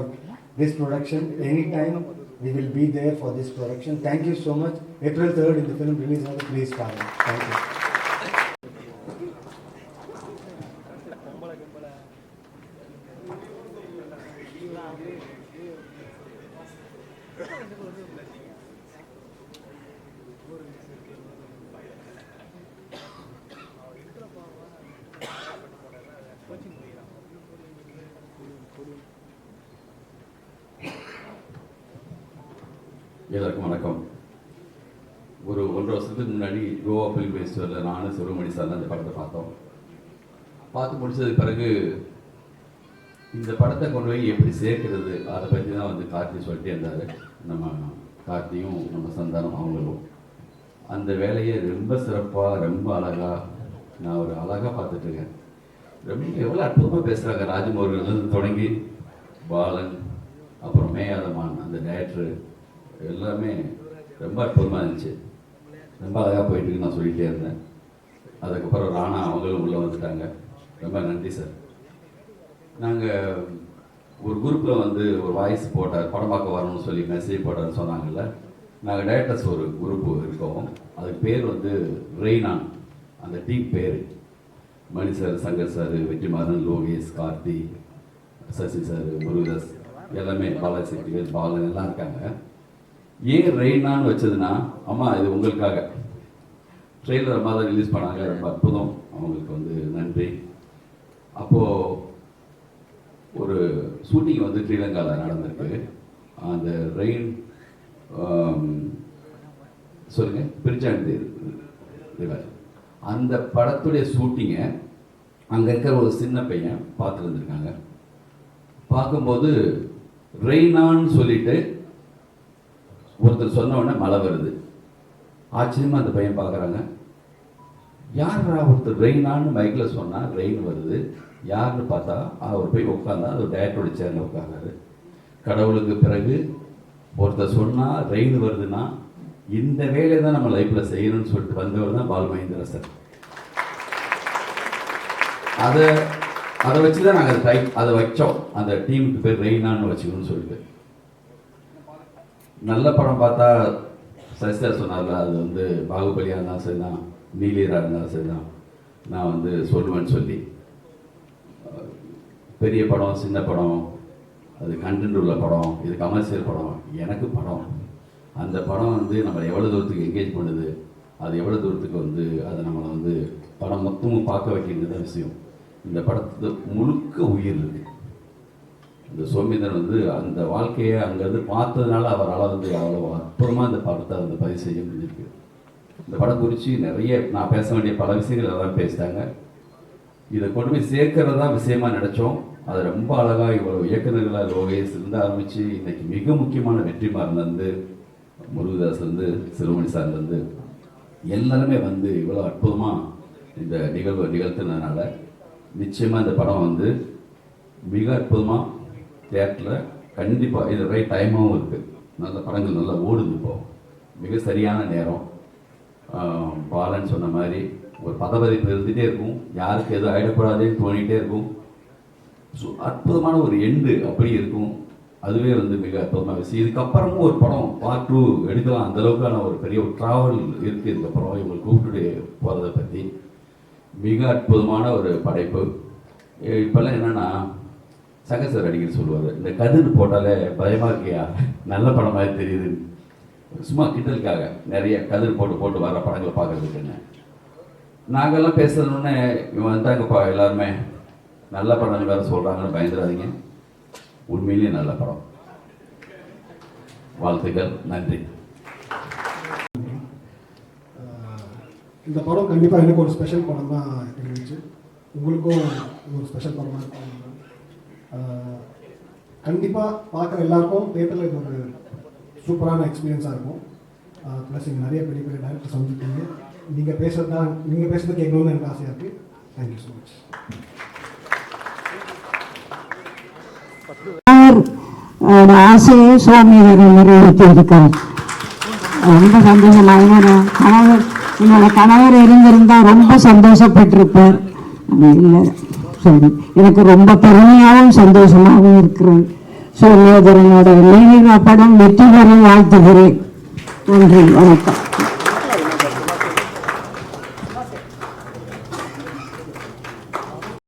this production. Anytime we will be there for this production. Thank you so much. April 3rd in the film release on the Please Party. Thank you. எல்லாருக்கும் வணக்கம். ஒரு 1.5 வருஷத்துக்கு முன்னாடி Goa film ஃபெஸ்டிவலில் நானும் Subramani sir தான் இந்த படத்தை பார்த்தோம். பார்த்து முடிச்சதுக்கு பிறகு இந்த படத்தை கொண்டு போய் எப்படி சேர்க்கிறது அதை பற்றி தான் வந்து கார்த்தி சொல்லிட்டே இருந்தார். நம்ம கார்த்தியும் நம்ம சந்தானம் அவங்களும் அந்த வேலையை ரொம்ப சிறப்பாக ரொம்ப அழகாக நான் ஒரு அழகாக பார்த்துட்ருக்கேன். ரொம்ப எவ்வளோ அற்புதமாக பேசுகிறாங்க. ராஜமோகன்லேருந்து தொடங்கி பாலன் அப்புறம் மேயாதமான் அந்த டேரக்டரு எல்லாமே ரொம்ப அற்புதமாக இருந்துச்சு. ரொம்ப அழகாக போயிட்டுருக்கு நான் சொல்லிகிட்டே இருந்தேன். அதுக்கப்புறம் ராணா அவங்களும் உள்ளே வந்துட்டாங்க. ரொம்ப நன்றி சார். நாங்கள் ஒரு குரூப்பில் வந்து ஒரு வாய்ஸ் போட்டார், படம் பார்க்க வரணும்னு சொல்லி மெசேஜ் போட்டார்னு சொன்னாங்கல்ல. நாங்கள் டேரக்டர்ஸ் ஒரு குரூப்பு இருக்கோம். அதுக்கு பேர் வந்து ரெய்னான். அந்த டீம் பேர் Mani sir, Shankar sir, Vetrimaaran, Lokesh, Karthi, Sasi sir, Murugadoss எல்லாமே, பாலாஜி, பாலன் எல்லாம் இருக்காங்க. ஏன் ரெய்னான்னு வச்சதுன்னா, அம்மா இது உங்களுக்காக ட்ரெயிலர் அம்மா தான் ரிலீஸ் பண்ணாங்க. ரொம்ப அற்புதம். அவங்களுக்கு வந்து நன்றி. அப்போது ஒரு ஷூட்டிங் வந்து ஸ்ரீலங்காவில் நடந்திருக்கு. அந்த ரெயின் சொல்லுங்கள் பிரிச்சாண்டி அந்த படத்துடைய ஷூட்டிங்கை அங்கே இருக்கிற ஒரு சின்ன பையன் பார்த்துட்டு இருந்திருக்காங்க. பார்க்கும்போது ரெய்னான்னு சொல்லிட்டு ஒருத்தர் சொன்ன உடனே மழை வருது. ஆச்சரியமாக அந்த பையன் பார்க்குறாங்க. யாரா ஒருத்தர் ரெய்னான்னு மைக்கில் சொன்னால் ரெயின் வருது, யாருன்னு பார்த்தா அவர் போய் உட்காந்தா அது ஒரு டேரக்டரோட சேர்ந்து உட்காந்தாரு. கடவுளுக்கு பிறகு ஒருத்தர் சொன்னால் ரெயின் வருதுன்னா இந்த வேலையை தான் நம்ம லைஃப்பில் செய்யணும்னு சொல்லிட்டு வந்தவர் தான் பால் மகேந்திரா சார். அதை வச்சு தான் நாங்கள் அதை வச்சோம். அந்த டீமுக்கு பேர் ரெய்னான்னு வச்சுக்கணும்னு சொல்லிட்டு. நல்ல படம் பார்த்தா சசிதா சொன்னார்ல, அது வந்து பாகுபலியாக இருந்தாலும் சரி தான், நீலீராக இருந்தாலும் சரி தான், நான் வந்து சொல்லுவேன்னு சொல்லி. பெரிய படம், சின்ன படம், அது கண்டென்ட் உள்ள படம், இது கமர்ஷியல் படம், எனக்கு படம். அந்த படம் வந்து நம்ம எவ்வளோ தூரத்துக்கு என்கேஜ் பண்ணுது, அது எவ்வளோ தூரத்துக்கு வந்து அதை நம்மளை வந்து படம் மொத்தமும் பார்க்க வைக்கிறது தான் விஷயம். இந்த படத்து முழுக்க உயிர் இருக்குது. இந்த சௌமித்ரன் வந்து அந்த வாழ்க்கையை அங்கேருந்து பார்த்ததுனால அவரால் வந்து அவ்வளோ அற்புதமாக இந்த படத்தை வந்து பதிவு செய்ய முடிஞ்சிருக்கு. இந்த படம் குறித்து நிறைய நான் பேச வேண்டிய பல விஷயங்கள் எல்லாம் பேசிட்டாங்க. இதை கொண்டு போய் சேர்க்கறதா விஷயமா நினைச்சோம். அது ரொம்ப அழகா இவ்வளவு இயக்குநர்களாக லோகேஷ் இருந்து ஆரம்பிச்சு இன்னைக்கு மிக முக்கியமான வெற்றிமாறன்லேருந்து முருகதாஸ்லேருந்து சிறுமணி சார்லேருந்து எல்லாருமே வந்து இவ்வளோ அற்புதமாக இந்த நிகழ்த்தினதுனால நிச்சயமாக இந்த படம் வந்து மிக அற்புதமாக தியேட்டரில் கண்டிப்பாக இது ரைட் டைமாகவும் இருக்குது. நல்ல படங்கள் நல்லா ஓடுது. இப்போ மிக சரியான நேரம். பாலன் சொன்ன மாதிரி ஒரு பதவிப்பு இருந்துகிட்டே இருக்கும், யாருக்கு எதுவும் ஆகிடக்கூடாதுன்னு தோணிகிட்டே இருக்கும். ஸோ அற்புதமான ஒரு எண்டு அப்படி இருக்கும். அதுவே வந்து மிக அற்புதமாக விஷயம். இதுக்கப்புறமும் ஒரு படம் பார்ட் 2 எடுக்கலாம், அந்தளவுக்கான ஒரு பெரிய ஒரு ட்ராவல் இருக்குது. இதுக்கப்புறம் இவங்களை கூப்பிட்டு போகிறத பற்றி மிக அற்புதமான ஒரு படைப்பு. இப்போல்லாம் என்னென்னா சகசர் அடிக்கடி சொல்லுவார், இந்த கதிர் போட்டாலே பயமாக இருக்கியா, நல்ல படம் மாதிரி தெரியுது. சும்மா கிண்டலுக்காக நிறைய கதிர் போட்டு வர படங்களை பார்க்குறதுக்குன்னு நாங்கள்லாம் பேசுறதுன்னே இவன் வந்தாங்கப்பா எல்லாருமே நல்ல படம் வேறு சொல்கிறாங்கன்னு பயந்துடாதீங்க. உண்மையிலேயே நல்ல படம். வாழ்த்துக்கள், நன்றி. இந்த படம் கண்டிப்பாக எனக்கு ஒரு ஸ்பெஷல் படம் தான் இருந்துச்சு, உங்களுக்கும் ஒரு ஸ்பெஷல் படமாக இருக்கும். கண்டிப்பாக பார்க்குற எல்லாருக்கும் தேட்டரில் இது ஒரு சூப்பரான எக்ஸ்பீரியன்ஸாக இருக்கும். ப்ளஸ் இங்கே நிறைய பெரிய பெரிய டைரக்டர்ஸ் வந்துருக்கீங்க. நீங்கள் பேசுறது கேட்கணும்னு எனக்கு ஆசையாக இருக்குது. Thank you so much. ஆசையை சுவாமியார் நிறைவேற்றியிருக்கார். ரொம்ப சந்தோஷமாக என்னோட கணவர் இருந்திருந்தால் ரொம்ப சந்தோஷப்பட்டிருப்பார். இல்லை, சரி, எனக்கு ரொம்ப பெருமையாகவும் சந்தோஷமாகவும் இருக்கிறேன். சோமேஸ்வரனோட நினைவு படம் வெற்றி பெற வாழ்த்துகிறேன். நன்றி, வணக்கம்.